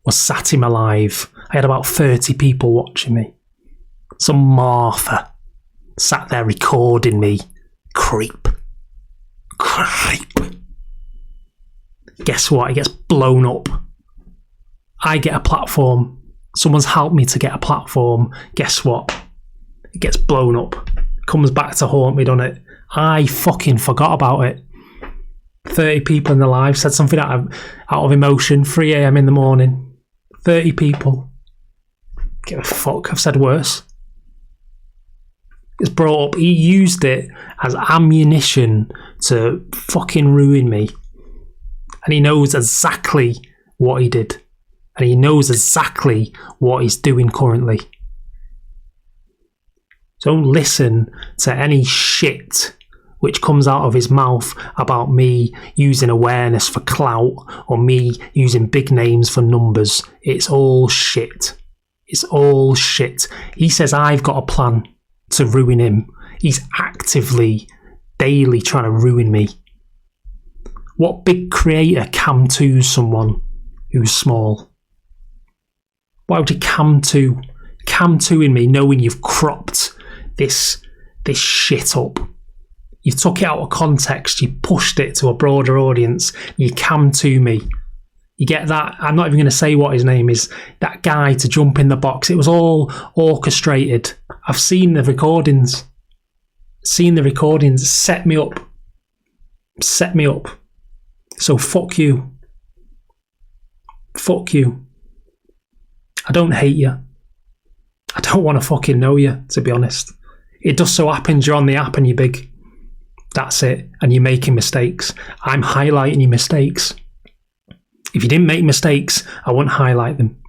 was sat in my live. I had about 30 people watching me. Some Martha sat there recording me. Creep. Guess what? It gets blown up. I get a platform. Someone's helped me to get a platform. Guess what? It gets blown up. Comes back to haunt me, doesn't it? I fucking forgot about it. 30 people in the live said something out of emotion. 3 a.m. in the morning. 30 people. Give a fuck. I've said worse. It's brought up. He used it as ammunition to fucking ruin me. And he knows exactly what he did. And he knows exactly what he's doing currently. Don't listen to any shit which comes out of his mouth about me using awareness for clout or me using big names for numbers. It's all shit. It's all shit. He says I've got a plan to ruin him. He's actively, daily trying to ruin me. What big creator cam to someone who's small? Why would he cam to in me knowing you've cropped this shit up? You've took it out of context, you pushed it to a broader audience, you cam to me. You get that? I'm not even going to say what his name is. That guy to jump in the box. It was all orchestrated. I've seen the recordings. Set me up. So fuck you. Fuck you. I don't hate you. I don't want to fucking know you, to be honest. It just so happens you're on the app and you're big. That's it. And you're making mistakes. I'm highlighting your mistakes. If you didn't make mistakes, I wouldn't highlight them.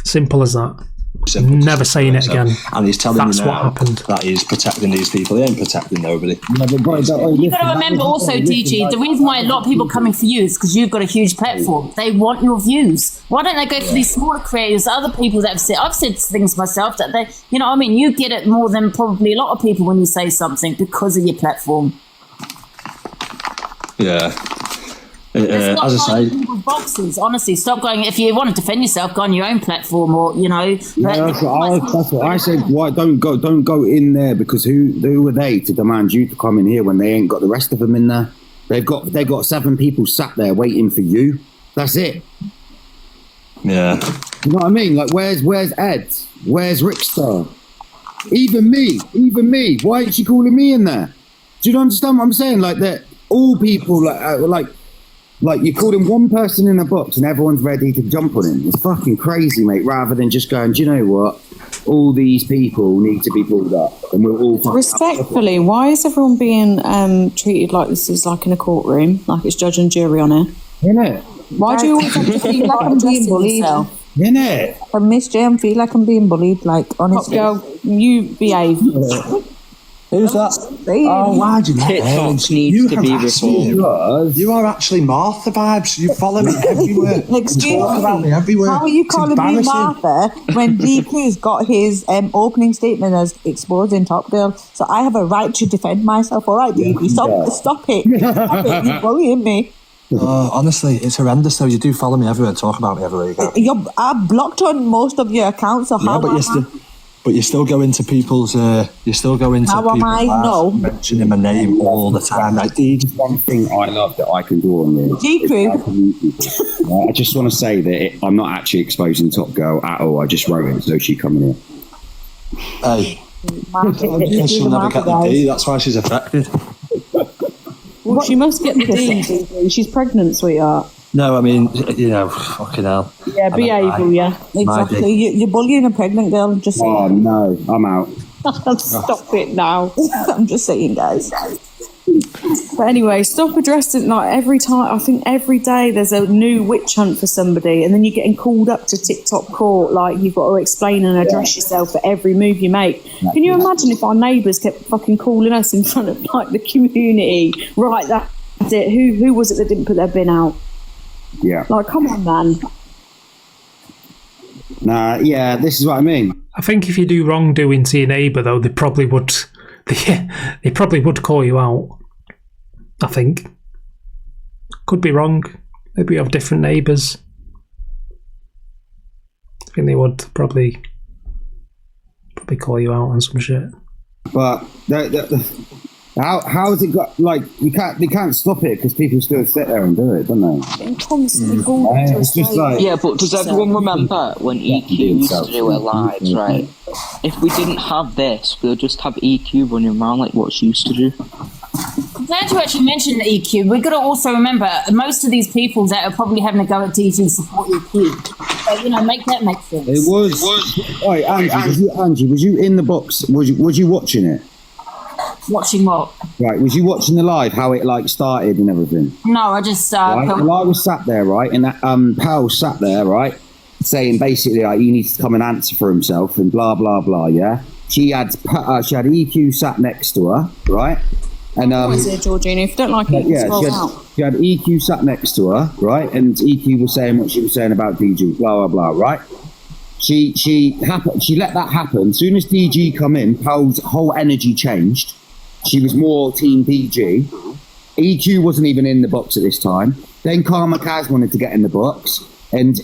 Simple as that. Never saying it again. And he's telling that's you now what happened. That he's protecting these people. He ain't protecting nobody. You've got to remember also, DG, the reason why a lot of people are coming for you is because you've got a huge platform. They want your views. Why don't they go for these smaller creators, other people that have said, I've said things myself that they, you know what I mean? You get it more than probably a lot of people when you say something because of your platform. Yeah. As I say, boxes. Honestly, stop going. If you want to defend yourself, go on your own platform, or you know. That's what I said. Why don't go in there? Because who are they to demand you to come in here when they ain't got the rest of them in there? They got 7 people sat there waiting for you. That's it. Yeah. You know what I mean? Like where's Ed? Where's Rickstar? Even me. Why ain't she calling me in there? Do you understand what I'm saying? Like that, all people like you called him one person in a box and everyone's ready to jump on him. It's fucking crazy, mate. Rather than just going, do you know what? All these people need to be pulled up, and we're all respectfully. Why is everyone being treated like this is like in a courtroom, like it's judge and jury on it? Innit? Why do you always have to feel like I'm being bullied? Innit? I Miss J, I feel like I'm being bullied. Like honestly, Girl, you behave. Who's that? Oh, why'd you TikTok needs to be reformed. You are actually Martha vibes. You follow me everywhere. Excuse me. Talk about me everywhere. How are you calling me Martha when DQ's got his opening statement as exposing Top Girl? So I have a right to defend myself. All right, DQ, stop it. You're bullying me. Honestly, it's horrendous though. You do follow me everywhere and talk about me everywhere you go. I'm blocked on most of your accounts. So how but you still go into people's. How am I? No. Mentioning my name all the time. Like, one thing I love that I can do on this. Gcrew. I just want to say that I'm not actually exposing Top Girl at all. I just wrote it so she come in here. Hey, she'll never get the D. That's why she's affected. Well, she must get the D. She's pregnant, sweetheart. No, I mean, you know, fucking hell. Yeah, behave, yeah. Exactly. You're bullying a pregnant girl. Just saying. No, I'm out. Stop it now. I'm just saying, guys. But anyway, stop addressing like every time. I think every day there's a new witch hunt for somebody, and then you're getting called up to TikTok court. Like you've got to explain and address yourself for every move you make. Can you imagine if our neighbours kept fucking calling us in front of like the community? Right, that's it. Who was it that didn't put their bin out? Yeah. Like, come on, man. Nah, yeah, this is what I mean. I think if you do wrongdoing to your neighbour, though, they probably would. They probably would call you out. I think. Could be wrong. Maybe you have different neighbours. I think they would probably call you out on some shit. But how has it got? Like they can't stop it because people still sit there and do it, don't they? It's just like yeah, but does everyone remember when EQ used to do it live, right? If we didn't have this, we'll just have EQ running around like what she used to do. Glad you actually mentioned the EQ. We've got to also remember most of these people that are probably having a go at DG support EQ. So, make that make sense. It was. Oi, Angie, was you in the box? Was you watching it? Watching what? Right, was you watching the live, how it like started and everything? No, I just right? Well, I was sat there, right, and that Pearl sat there, right, saying basically like he needs to come and answer for himself and blah blah blah. Yeah, she had EQ sat next to her, right, and what is it, Georgina? If you don't like it, she had EQ sat next to her, right, and EQ was saying what she was saying about DG, blah blah blah, right. She let that happen. As soon as DG come in, Pearl's whole energy changed. She was more team DG. EQ wasn't even in the box at this time. Then Karma Kaz wanted to get in the box, and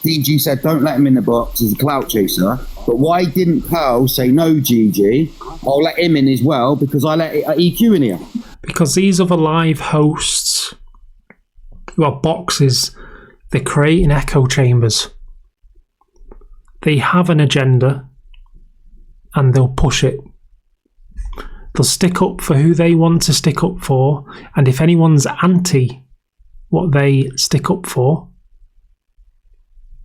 DG said, "Don't let him in the box. He's a clout chaser." But why didn't Pearl say, "No, GG, I'll let him in as well because I let EQ in here"? Because these other live hosts who are boxes, they're creating echo chambers. They have an agenda, and they'll push it. They'll stick up for who they want to stick up for, and if anyone's anti what they stick up for,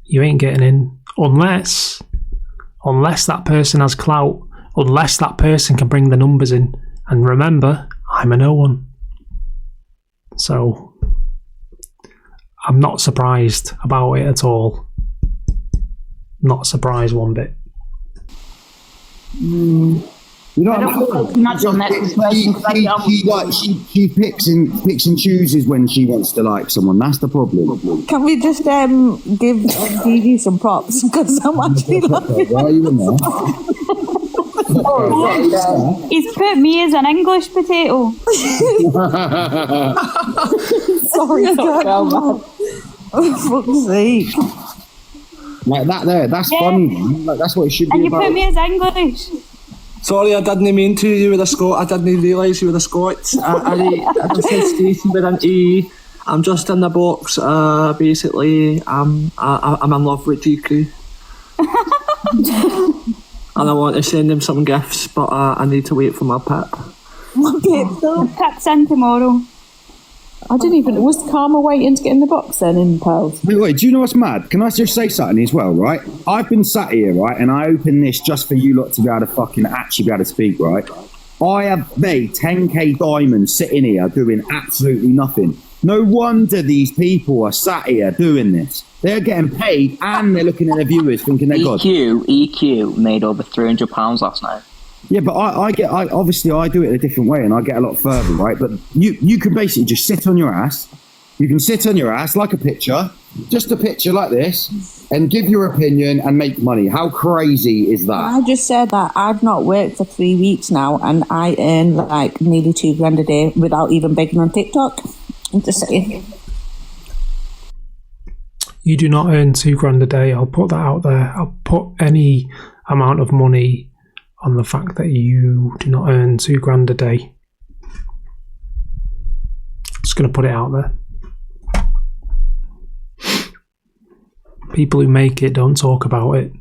you ain't getting in. Unless that person has clout, unless that person can bring the numbers in. And remember, I'm a no one. So, I'm not surprised about it at all. Not surprised one bit. You know, I don't feel too much on that situation. She picks and chooses when she wants to like someone. That's the problem. Can we just give Gigi some props? Because I'm actually laughing. Why are you in there? He's put me as an English potato. Sorry, I can't come on. For fuck's sake. Like that there, that's funny. Like, that's what it should be and you about. put me as English. Sorry, I didn't mean to. You were a Scot. I didn't realise you were a Scot. I just said Stacey with an E. I'm just in the box. Basically, I'm in love with Gcrew. And I want to send him some gifts, but I need to wait for my pip. Okay, so pip's in tomorrow. I didn't even... Was Karma waiting to get in the box then in Pearls? Wait, do you know what's mad? Can I just say something as well, right? I've been sat here, right, and I opened this just for you lot to be able to fucking actually be able to speak, right? I have made 10k diamonds sitting here doing absolutely nothing. No wonder these people are sat here doing this. They're getting paid and they're looking at their viewers thinking they're good. EQ made over £300 last night. Yeah, but I obviously I do it a different way and I get a lot further, right? But you can basically just sit on your ass. You can sit on your ass like a picture, just a picture like this, and give your opinion and make money. How crazy is that? I just said that I've not worked for 3 weeks now and I earn like nearly $2,000 a day without even begging on TikTok. I'm just saying. You do not earn $2,000 a day. I'll put that out there. I'll put any amount of money on the fact that you do not earn $2,000 a day. Just going to put it out there. People who make it don't talk about it.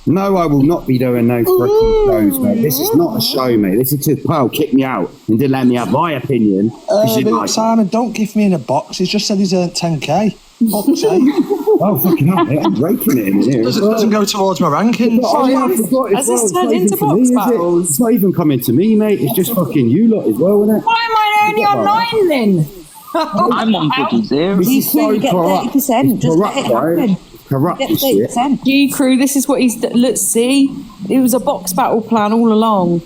No, I will not be doing no freaking shows, mate. This is not a show, mate. This is just, Pearl kicked me out and didn't let me have my opinion. Simon, don't give me in a box. He's just said he's earned 10k. Fuck's sake. Oh, fucking hell, mate, I'm breaking it in here. It doesn't go towards my rankings. Has this turned into box battles? It's not even coming to me, mate. It's just fucking you lot as well, isn't it? Why am I only on 9 then? I'm on bloody 0. You so get 30%. Just let it happen. Corrupt Get as shit. 30%. Gcrew, this is what he's. Let's see. It was a box battle plan all along.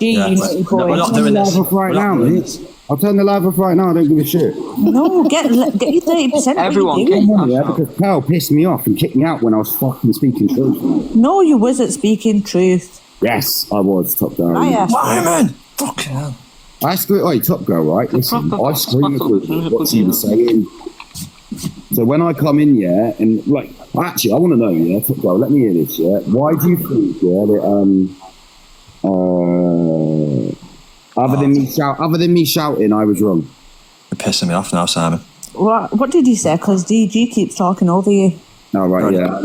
We're not doing this. Right now, mate. I'll turn the live off right now. I don't give a shit. No, get your 30%. Everyone because Pal pissed me off and kicked me out when I was fucking speaking truth. No, you wasn't speaking truth. Yes, I was, Top Girl. Fireman! Fucking hell. I scream, oi, Top Girl, right? Listen, I scream at what's he saying. So when I come in, yeah, and like, actually, I want to know, yeah, Top Girl, let me hear this, yeah. Why do you think, yeah, that, other than me shouting, I was wrong? You're pissing me off now, Simon. What did you say? Because DG keeps talking over you. Oh, right, yeah.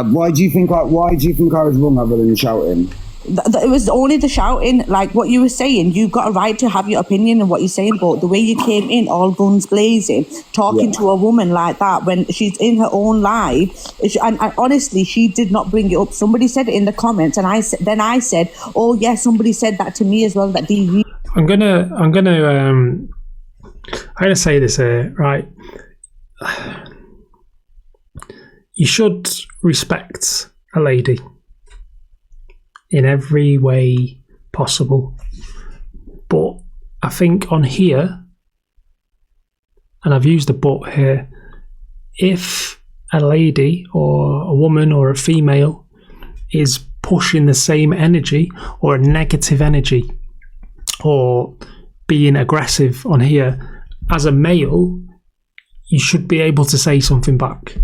Why do you think I was wrong other than shouting? It was only the shouting, like what you were saying. You've got a right to have your opinion and what you're saying, but the way you came in, all guns blazing, talking to a woman like that when she's in her own life, and honestly, she did not bring it up. Somebody said it in the comments, and I said, "Oh yeah, somebody said that to me as well." That DV. I'm gonna say this here, right? You should respect a lady in every way possible. But I think on here, and I've used a but here, if a lady or a woman or a female is pushing the same energy or a negative energy or being aggressive on here, as a male, you should be able to say something back.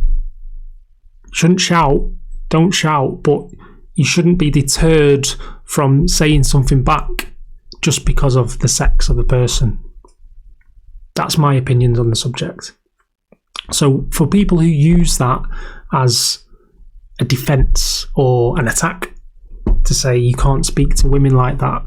Shouldn't shout, don't shout, but you shouldn't be deterred from saying something back just because of the sex of the person. That's my opinions on the subject. So for people who use that as a defence or an attack to say you can't speak to women like that,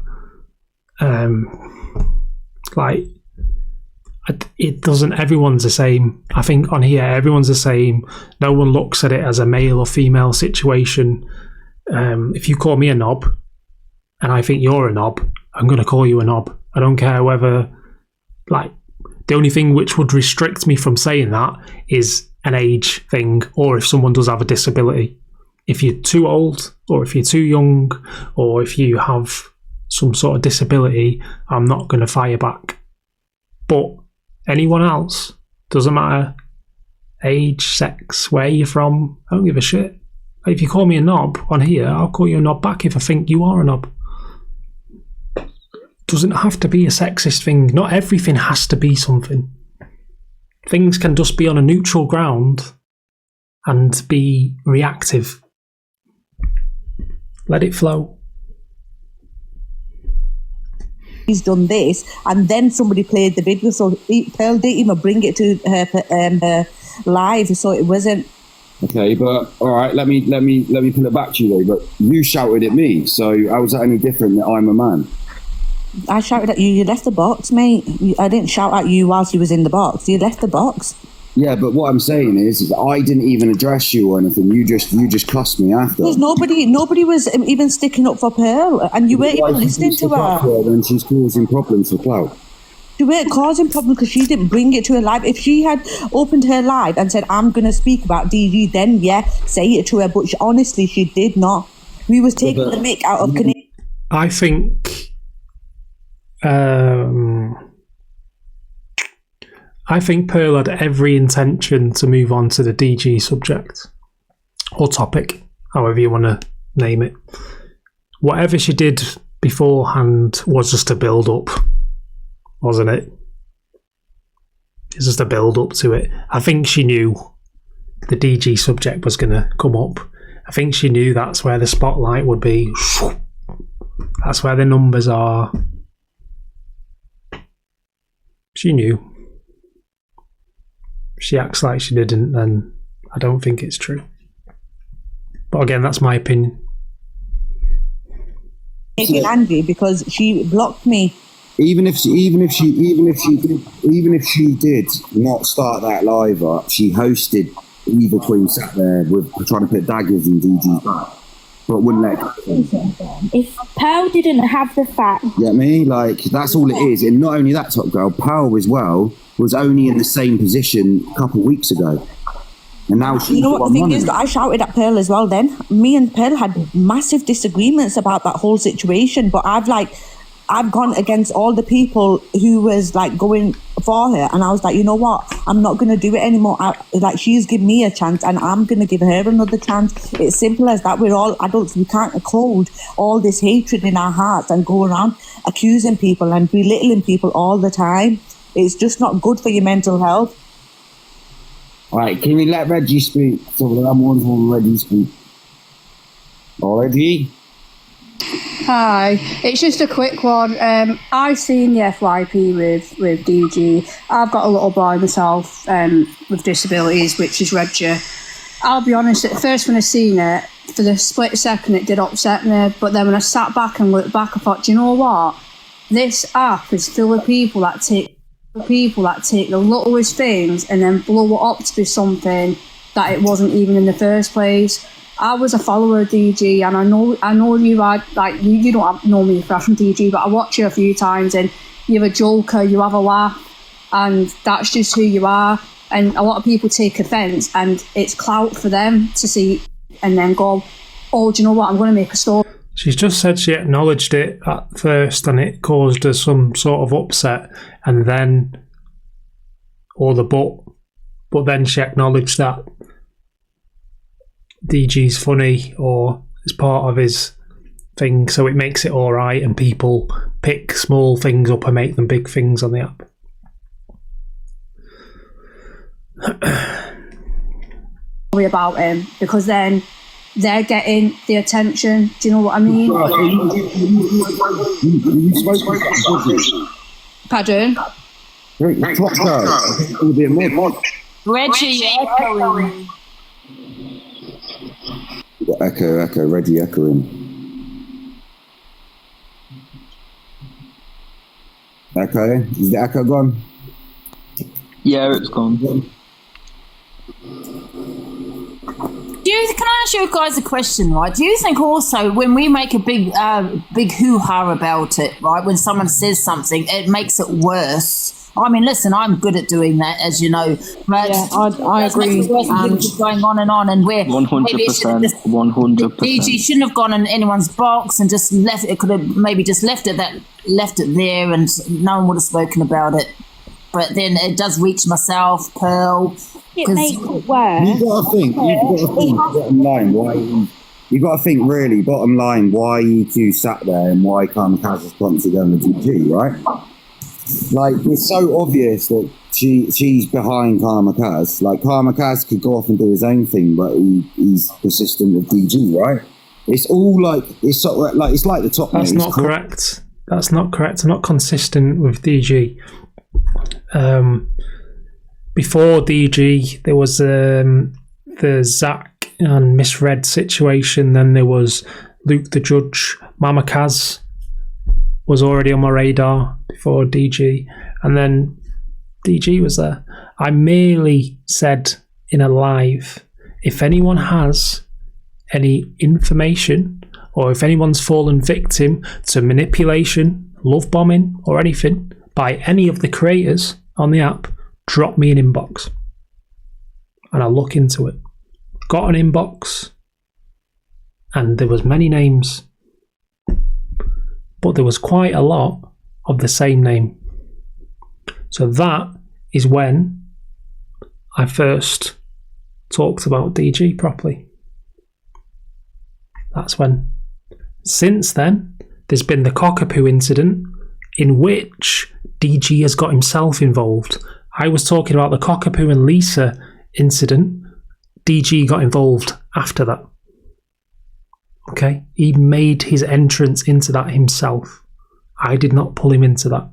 it doesn't. Everyone's the same. I think on here everyone's the same. No one looks at it as a male or female situation. If you call me a knob and I think you're a knob, I'm going to call you a knob. I don't care whether, like, the only thing which would restrict me from saying that is an age thing, or if someone does have a disability. If you're too old, or if you're too young, or if you have some sort of disability, I'm not going to fire back. But anyone else, doesn't matter, age, sex, where you're from, I don't give a shit. If you call me a knob on here, I'll call you a knob back if I think you are a knob. Doesn't have to be a sexist thing. Not everything has to be something. Things can just be on a neutral ground and be reactive. Let it flow. He's done this, and then somebody played the video, so Pearl didn't even bring it to her live, so it wasn't. Okay, but all right, let me put it back to you though. But you shouted at me, so how is that any different that I'm a man? I shouted at you. You left the box, mate. I didn't shout at you whilst you was in the box. You left the box. Yeah, but what I'm saying is I didn't even address you or anything. You just cussed me after. Because nobody was even sticking up for Pearl, and you weren't even listening to her. When she's causing problems for clout. She weren't causing problems because she didn't bring it to her live. If she had opened her live and said, I'm going to speak about DG, then yeah, say it to her. But honestly, she did not. We was taking the mick out of Canadian. I think... I think Pearl had every intention to move on to the DG subject. Or topic, however you want to name it. Whatever she did beforehand was just a build-up. Wasn't it? It's just a build up to it. I think she knew the DG subject was going to come up. I think she knew that's where the spotlight would be. That's where the numbers are. She knew. She acts like she didn't, and I don't think it's true. But again, that's my opinion. Making angry because she blocked me even if she did not start that live up, she hosted. Eva Queen sat there with trying to put daggers in DG's back, but wouldn't let go. If Pearl didn't have the fact, You get me? Like, that's all it is. And not only that, Top Girl, Pearl as well was only in the same position a couple of weeks ago. And now she's you know what the thing is, running. I shouted at Pearl as well then. Me and Pearl had massive disagreements about that whole situation, but I've gone against all the people who was like going for her, and I was like, you know what, I'm not going to do it anymore. She's given me a chance and I'm going to give her another chance. It's simple as that. We're all adults. We can't hold all this hatred in our hearts and go around accusing people and belittling people all the time. It's just not good for your mental health. All right, can we let Reggie speak? So the other ones will Reggie speak. Already? Hi, it's just a quick one. I've seen the FYP with DG. I've got a little boy myself with disabilities, which is Reggie. I'll be honest, at first when I seen it, for the split second it did upset me, but then when I sat back and looked back, I thought, do you know what? This app is full of people that take the littlest things and then blow it up to be something that it wasn't even in the first place. I was a follower of DG, and I know you are, like, you don't know me from DG, but I watch you a few times, and you're a joker, you have a laugh, and that's just who you are. And a lot of people take offence, and it's clout for them to see and then go, oh, do you know what, I'm going to make a story. She's just said she acknowledged it at first and it caused her some sort of upset, and then, but then she acknowledged that DG's funny or it's part of his thing, so it makes it alright, and people pick small things up and make them big things on the app. About him, because then they're getting the attention. Do you know what I mean? Pardon? Reggie echoing. Echo, Reggie echoing. Echo, is the echo gone? Yeah, it's gone. Can I ask you guys a question, right? Do you think also when we make a big hoo-ha about it, right, when someone says something, it makes it worse? I mean, listen, I'm good at doing that, as you know. But yeah, I agree. Going on, and we're 100%. 100%. DG shouldn't have gone in anyone's box and just left it. Could have maybe just left it there, and no one would have spoken about it. But then it does reach myself, Pearl. It makes it worse. You've got to think, bottom line, bottom line, why you two sat there and why Kamikaze sponsored them the DG, right? Like, it's so obvious that she's behind Kamikaze. Like, Kamikaze could go off and do his own thing, but he's persistent with DG, right? It's all like, it's like the top. That's not correct. That's not correct. I'm not consistent with DG. Before DG, there was the Zach and Misread situation. Then there was Luke the Judge. Mama Kaz was already on my radar before DG, and then DG was there. I merely said in a live, if anyone has any information or if anyone's fallen victim to manipulation, love bombing or anything by any of the creators on the app, drop me an inbox and I'll look into it. Got an inbox and there was many names, but there was quite a lot of the same name. So that is when I first talked about DG properly. That's when. Since then, there's been the Cockapoo incident in which DG has got himself involved. I was talking about the Cockapoo and Lisa incident. DG got involved after that. Okay? He made his entrance into that himself. I did not pull him into that.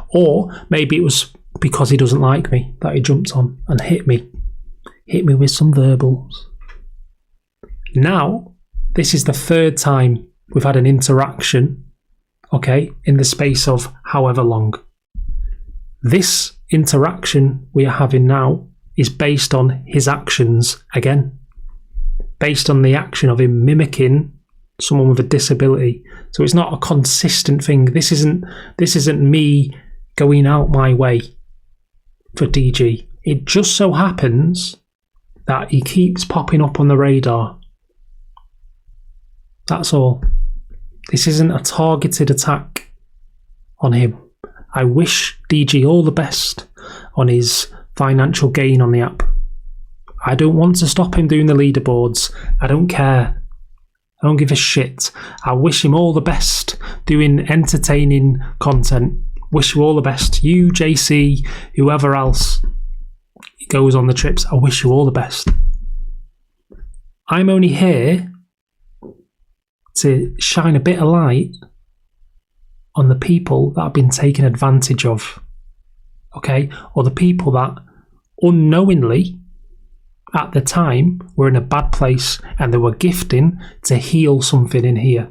Or maybe it was because he doesn't like me that he jumped on and hit me. Hit me with some verbals. Now, this is the third time we've had an interaction okay, in the space of however long. This interaction we are having now is based on his actions again, based on the action of him mimicking someone with a disability. So it's not a consistent thing. This isn't me going out my way for DG. It just so happens that he keeps popping up on the radar. That's all. This isn't a targeted attack on him. I wish DG all the best on his financial gain on the app. I don't want to stop him doing the leaderboards. I don't care. I don't give a shit. I wish him all the best doing entertaining content. Wish you all the best. You, JC, whoever else goes on the trips, I wish you all the best. I'm only here to shine a bit of light on the people that have been taken advantage of, okay? Or the people that unknowingly at the time were in a bad place and they were gifting to heal something in here.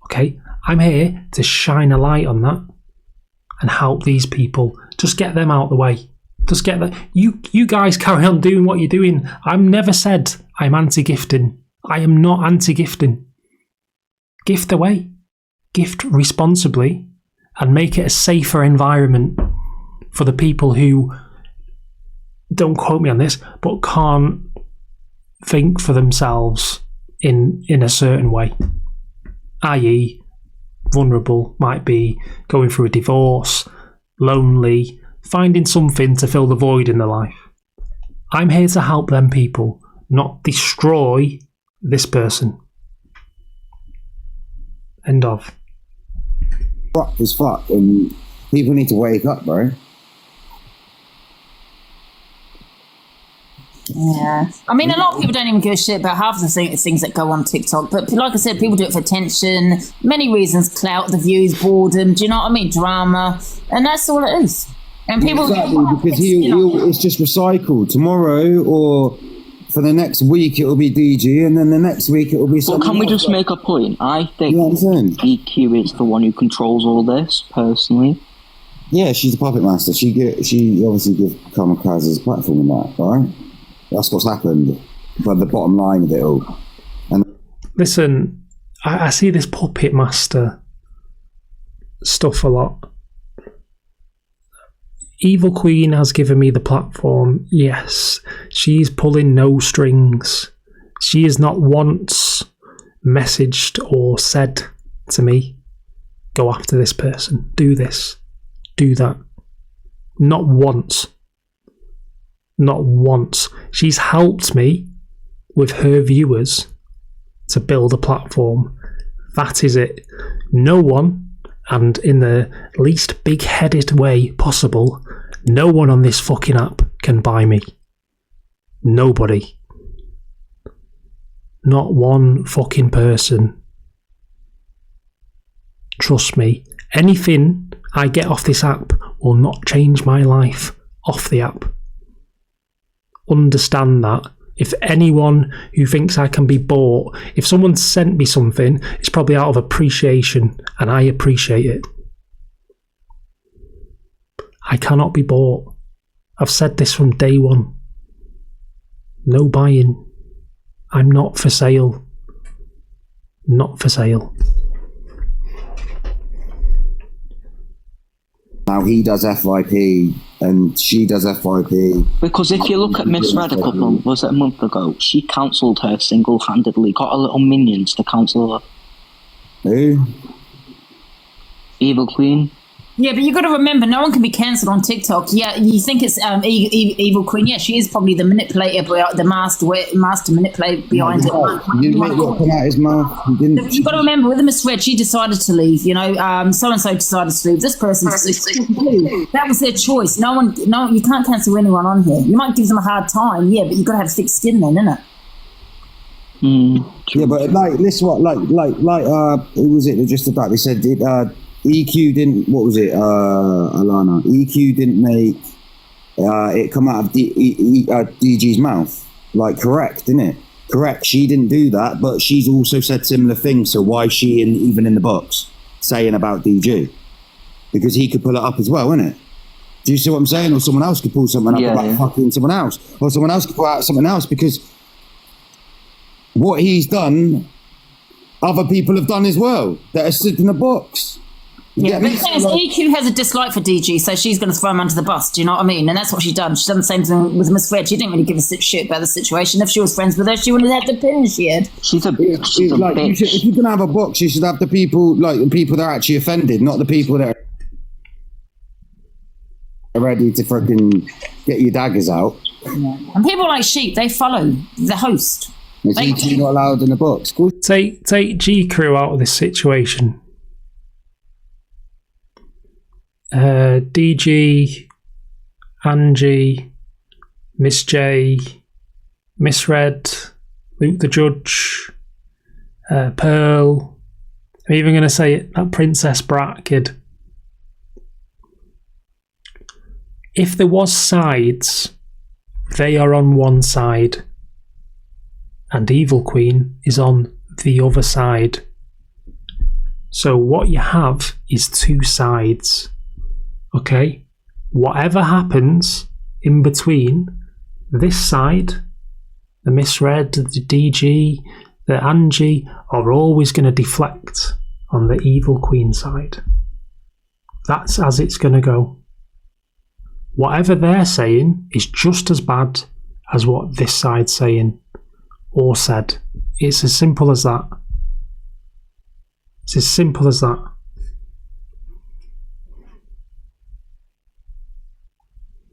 Okay? I'm here to shine a light on that and help these people. Just get them out of the way. Just get that. You guys carry on doing what you're doing. I've never said I'm anti-gifting. I am not anti-gifting. Gift away. Gift responsibly and make it a safer environment for the people who, don't quote me on this, but can't think for themselves in a certain way. I.e., vulnerable, might be going through a divorce, lonely, finding something to fill the void in their life. I'm here to help them people, not destroy this person. End of. Fuck is fuck, and people need to wake up, bro. Yeah. I mean, a lot of people don't even give a shit about half the things that go on TikTok. But like I said, people do it for attention. Many reasons: clout, the views, boredom. Do you know what I mean? Drama, and that's all it is. And people because it's just recycled. Tomorrow or for the next week it will be DG, and then the next week it will be. Well, can we just make a point? I think EQ is the one who controls all this personally. Yeah, she's the puppet master. She obviously gives Kamikaze's platform and that, right? That's what's happened. But the bottom line of it all. And listen, I see this puppet master stuff a lot. Evil Queen has given me the platform. Yes, she's pulling no strings. She has not once messaged or said to me, go after this person, do this, do that. Not once. Not once. She's helped me with her viewers to build a platform. That is it. No one, and in the least big-headed way possible, no one on this fucking app can buy me. Nobody. Not one fucking person. Trust me, anything I get off this app will not change my life off the app. Understand that. If anyone who thinks I can be bought, if someone sent me something, it's probably out of appreciation, and I appreciate it. I cannot be bought. I've said this from day one. No buying. I'm not for sale. Not for sale. Now he does FYP and she does FYP. Because if you look at Miss Red was it a month ago? She cancelled her single-handedly. Got her little minions to cancel her. Who? Evil Queen. Yeah, but you got to remember, no one can be cancelled on TikTok. Yeah, you think it's Evil Queen. Yeah, she is probably the manipulator, the master manipulator behind it. He didn't make what come out his mouth. You've got to remember, with the Miss Red, she decided to leave. You know, so and so decided to leave. This person, that was their choice. No, you can't cancel anyone on here. You might give them a hard time, yeah, but you've got to have thick skin then, innit? Yeah, but like, listen, what, who was it? Just about they said it. EQ didn't. What was it, Alana? EQ didn't make it come out of DG's mouth. Like, correct, didn't it? Correct. She didn't do that, but she's also said similar things. So why is she even in the box? saying about DG, because he could pull it up as well, innit? Do you see what I'm saying? Or someone else could pull something up about fucking someone else, or someone else could pull out something else, because what he's done, other people have done as well that are sitting in a box. Yeah, but the thing is, EQ has a dislike for DG, so she's going to throw him under the bus. Do you know what I mean? And that's what she's done. She's done the same thing with Miss Red. She didn't really give a shit about the situation. If she was friends with her, she wouldn't have had the pin she had. She's a bitch. If you're going to have a box, you should have the people that are actually offended, not the people that are ready to fucking get your daggers out. Yeah. And people like Sheep, they follow the host. Is EQ not allowed in the box? Cool. Take Gcrew out of this situation. DG, Angie, Miss J, Miss Red, Luke the Judge, Pearl. I'm even going to say it, that Princess Brat kid. If there was sides, they are on one side, and Evil Queen is on the other side. So what you have is two sides. Okay? Whatever happens in between this side, the Miss Red, the DG, the Angie, are always going to deflect on the Evil Queen side. That's as it's going to go. Whatever they're saying is just as bad as what this side's saying or said. It's as simple as that. It's as simple as that.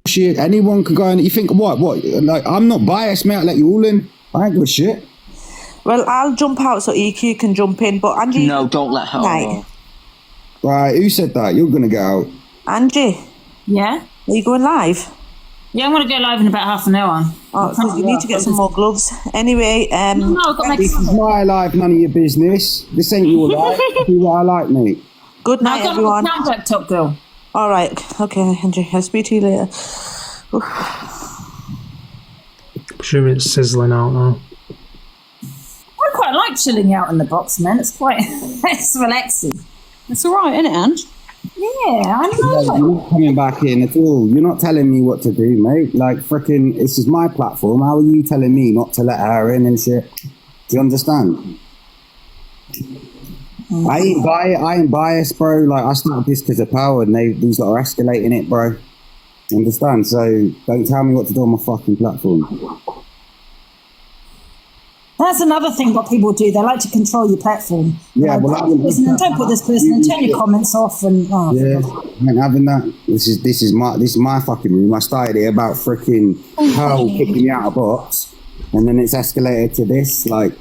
Shit, anyone can go in. You think what? Like, I'm not biased, mate. I'll let you all in. I ain't give a shit. Well, I'll jump out so EQ can jump in, but Angie... No, don't let her. Right, who said that? You're going to get out. Angie? Yeah? Are you going live? Yeah, I'm going to go live in about half an hour. Oh, so you need to get some more gloves. Anyway, this is my life, none of your business. This ain't your life. Do what I like, mate. Good night, everyone. Now back, Top Girl. All right. Okay, Angie. I'll speak to you later. Presuming it's sizzling out now. I quite like chilling out in the box, man. It's quite... it's relaxing. It's all right, isn't it, Ange? Yeah, I know. You're not coming back in at all. You're not telling me what to do, mate. Like, frickin', this is my platform. How are you telling me not to let her in and shit? Do you understand? I ain't biased, bro. Like, I started this because of power, and these lot are escalating it, bro. You understand? So don't tell me what to do on my fucking platform. That's another thing what people do. They like to control your platform. Yeah, like, well, don't put this person and turn your comments off. And yeah, I ain't having that. This is my fucking room. I started it about freaking Pearl kicking me out of box, and then it's escalated to this. Like,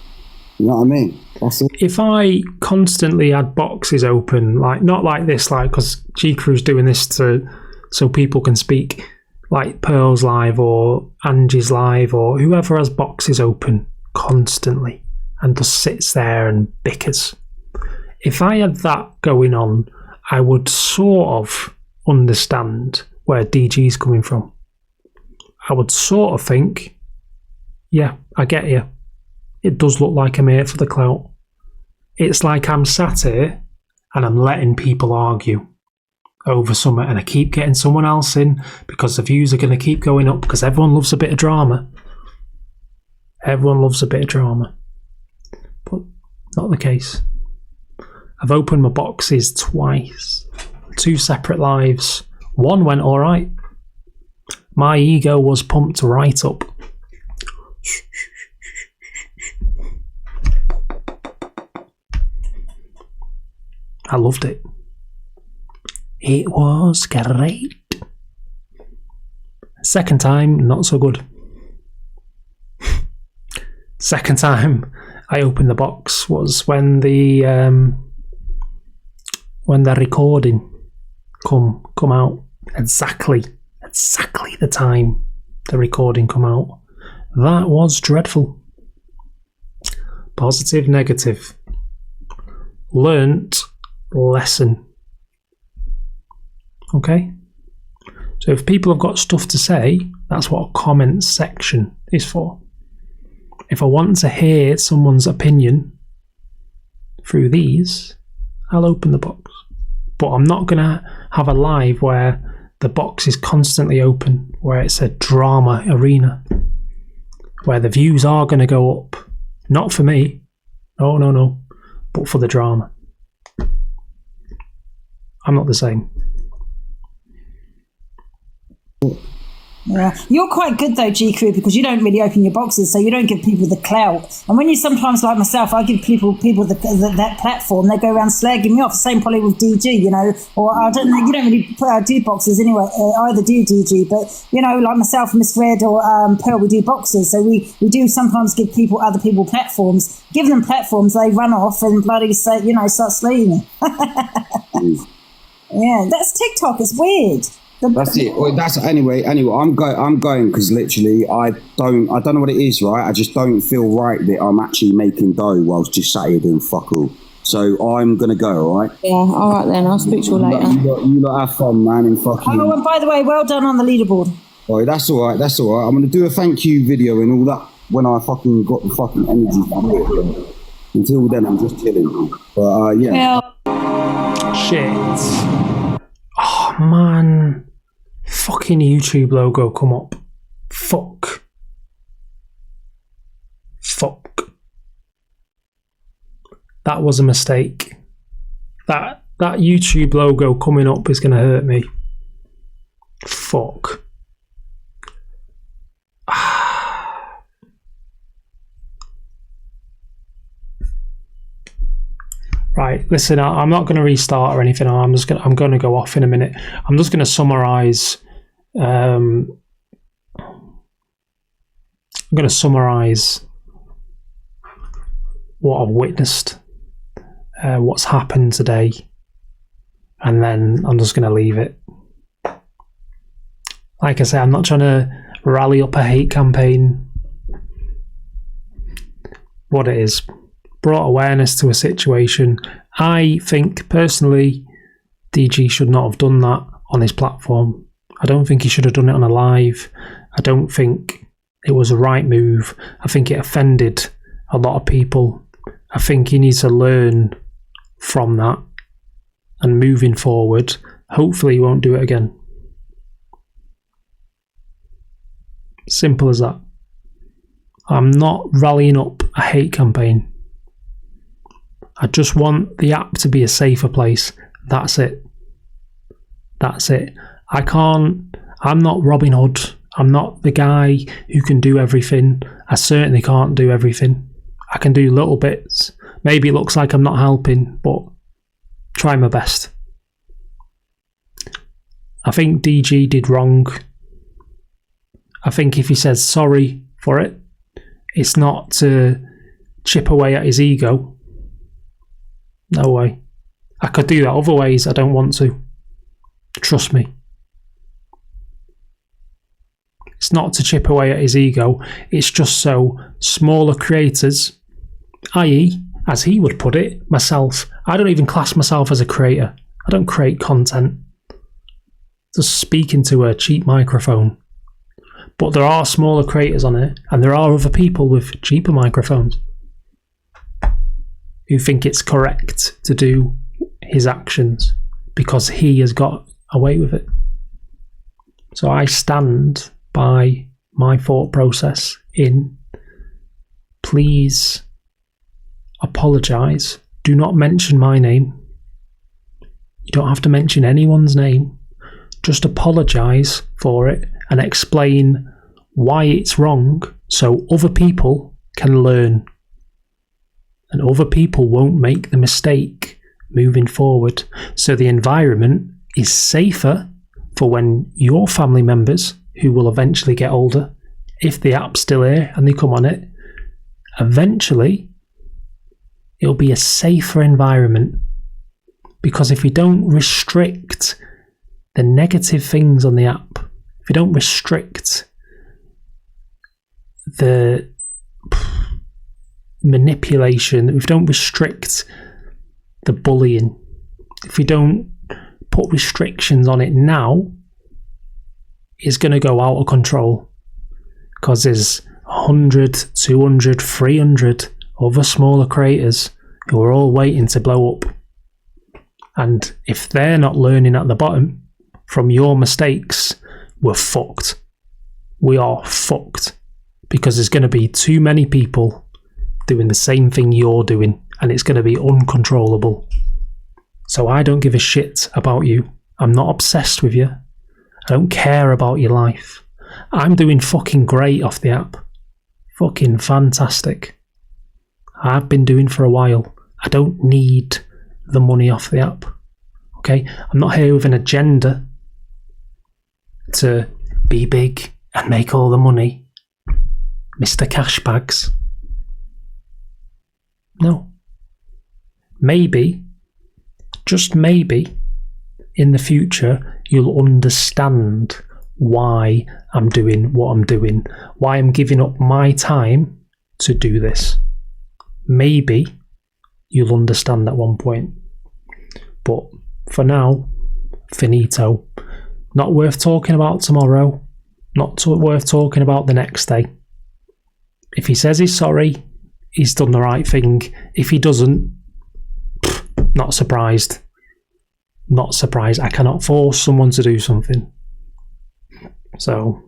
you know what I mean? That's it. If I constantly had boxes open, like not like this, like because Gcrew's doing this so people can speak, like Pearl's live or Angie's live or whoever has boxes open constantly and just sits there and bickers. If I had that going on, I would sort of understand where DG's coming from. I would sort of think, yeah, I get you. It does look like I'm here for the clout. It's like I'm sat here and I'm letting people argue over something, and I keep getting someone else in because the views are going to keep going up because everyone loves a bit of drama. Everyone loves a bit of drama. But not the case. I've opened my boxes twice. 2 separate lives. One went alright. My ego was pumped right up. I loved it. It was great. Second time, not so good. Second time I opened the box was when the recording come out. Exactly the time the recording come out. That was dreadful. Positive, negative. Learnt lesson. Okay? So if people have got stuff to say, that's what a comment section is for. If I want to hear someone's opinion through these, I'll open the box. But I'm not going to have a live where the box is constantly open, where it's a drama arena, where the views are going to go up. Not for me. No. But for the drama. I'm not the same. Yeah, you're quite good though, Gcrew, because you don't really open your boxes, so you don't give people the clout. And when you sometimes, like myself, I give people that platform, they go around slagging me off. Same probably with DG, you know, or I don't know, you don't really do boxes anyway, either do DG, but you know, like myself, Miss Red or Pearl, we do boxes, so we do sometimes give other people platforms. Give them platforms, they run off and bloody say, you know, start slaying you. Yeah, that's TikTok. It's weird. That's it. Well, anyway. I'm going because literally I don't know what it is, right? I just don't feel right that I'm actually making dough whilst just sat here doing fuck all. So I'm gonna go. All right. Yeah. All right then. I'll speak to you later. You lot have fun, man, and fucking. Oh, and by the way, well done on the leaderboard. Oh, that's all right. I'm gonna do a thank you video and all that when I fucking got the fucking energy to do it. Until then, I'm just chilling. But yeah. Shit. Oh man. Fucking YouTube logo come up. Fuck. That was a mistake. That YouTube logo coming up is going to hurt me. Fuck. Right, listen, I'm not going to restart or anything. I'm going to go off in a minute. I'm just going to summarise. I'm going to summarise what I've witnessed, what's happened today, and then I'm just going to leave it. Like I say, I'm not trying to rally up a hate campaign. What it is, brought awareness to a situation. I think personally DG should not have done that on his platform. I don't think he should have done it on a live. I don't think it was a right move. I think it offended a lot of people. I think he needs to learn from that, and moving forward, hopefully he won't do it again. Simple as that. I'm not rallying up a hate campaign. I just want the app to be a safer place. That's it. I'm not Robin Hood. I'm not the guy who can do everything. I certainly can't do everything. I can do little bits. Maybe it looks like I'm not helping, but try my best. I think DG did wrong. I think if he says sorry for it, it's not to chip away at his ego. No way. I could do that other ways. I don't want to. Trust me. It's not to chip away at his ego. It's just so smaller creators, i.e., as he would put it, myself. I don't even class myself as a creator. I don't create content. Just speaking to a cheap microphone. But there are smaller creators on it, and there are other people with cheaper microphones who think it's correct to do his actions because he has got away with it. So I stand by my thought process in please apologise. Do not mention my name. You don't have to mention anyone's name. Just apologise for it and explain why it's wrong so other people can learn and other people won't make the mistake moving forward, so the environment is safer for when your family members, who will eventually get older, if the app's still here and they come on it, eventually it'll be a safer environment. Because if we don't restrict the negative things on the app, if we don't restrict the manipulation, if we don't restrict the bullying, if we don't put restrictions on it now, it's going to go out of control because there's 100, 200, 300 other smaller creators who are all waiting to blow up. And if they're not learning at the bottom from your mistakes, we're fucked. We are fucked. Because there's going to be too many people doing the same thing you're doing, and it's going to be uncontrollable. So I don't give a shit about you. I'm not obsessed with you. I don't care about your life. I'm doing fucking great off the app. Fucking fantastic. I've been doing for a while. I don't need the money off the app. Okay? I'm not here with an agenda to be big and make all the money. Mr. Cashbags. No. Maybe, just maybe, in the future, you'll understand why I'm doing what I'm doing, why I'm giving up my time to do this. Maybe you'll understand at one point. But for now, finito. Not worth talking about tomorrow. Not worth talking about the next day. If he says he's sorry, he's done the right thing. If he doesn't, not surprised. Not surprised. I cannot force someone to do something. So,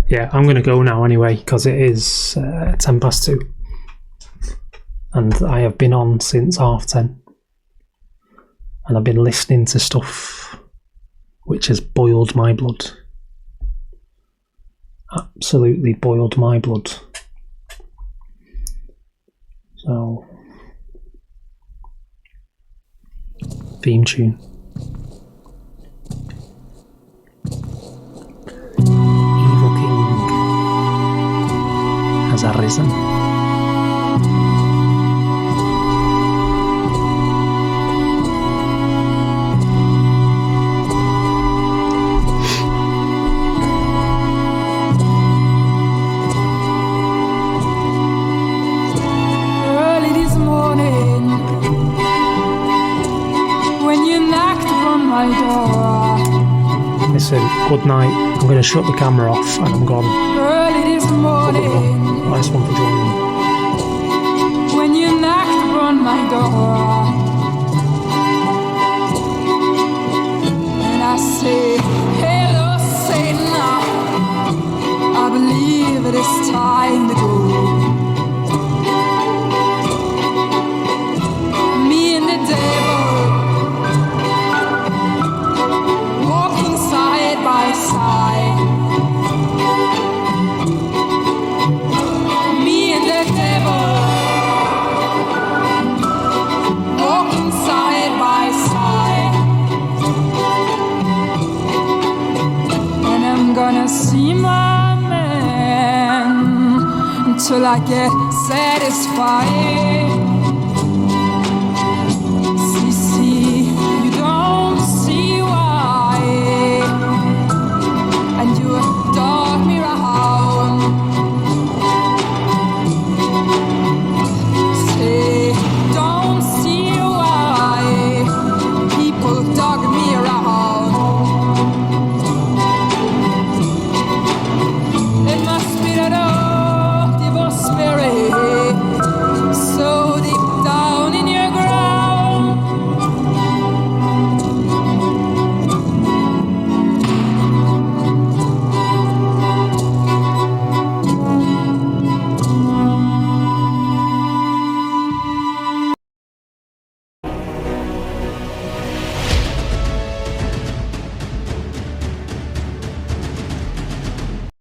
yeah, I'm going to go now anyway, because it is 2:10. And I have been on since 10:30. And I've been listening to stuff which has boiled my blood. Absolutely boiled my blood. So, theme tune. Evil King has arisen. Listen, good night. I'm going to shut the camera off and I'm gone. Early this morning. Nice one for joining. When you knocked upon my door, and I say, hello, Satan. I believe it is time to go. Me and the devil walking side by side. Me and the devil walking side by side. And I'm gonna see my man until I get satisfied.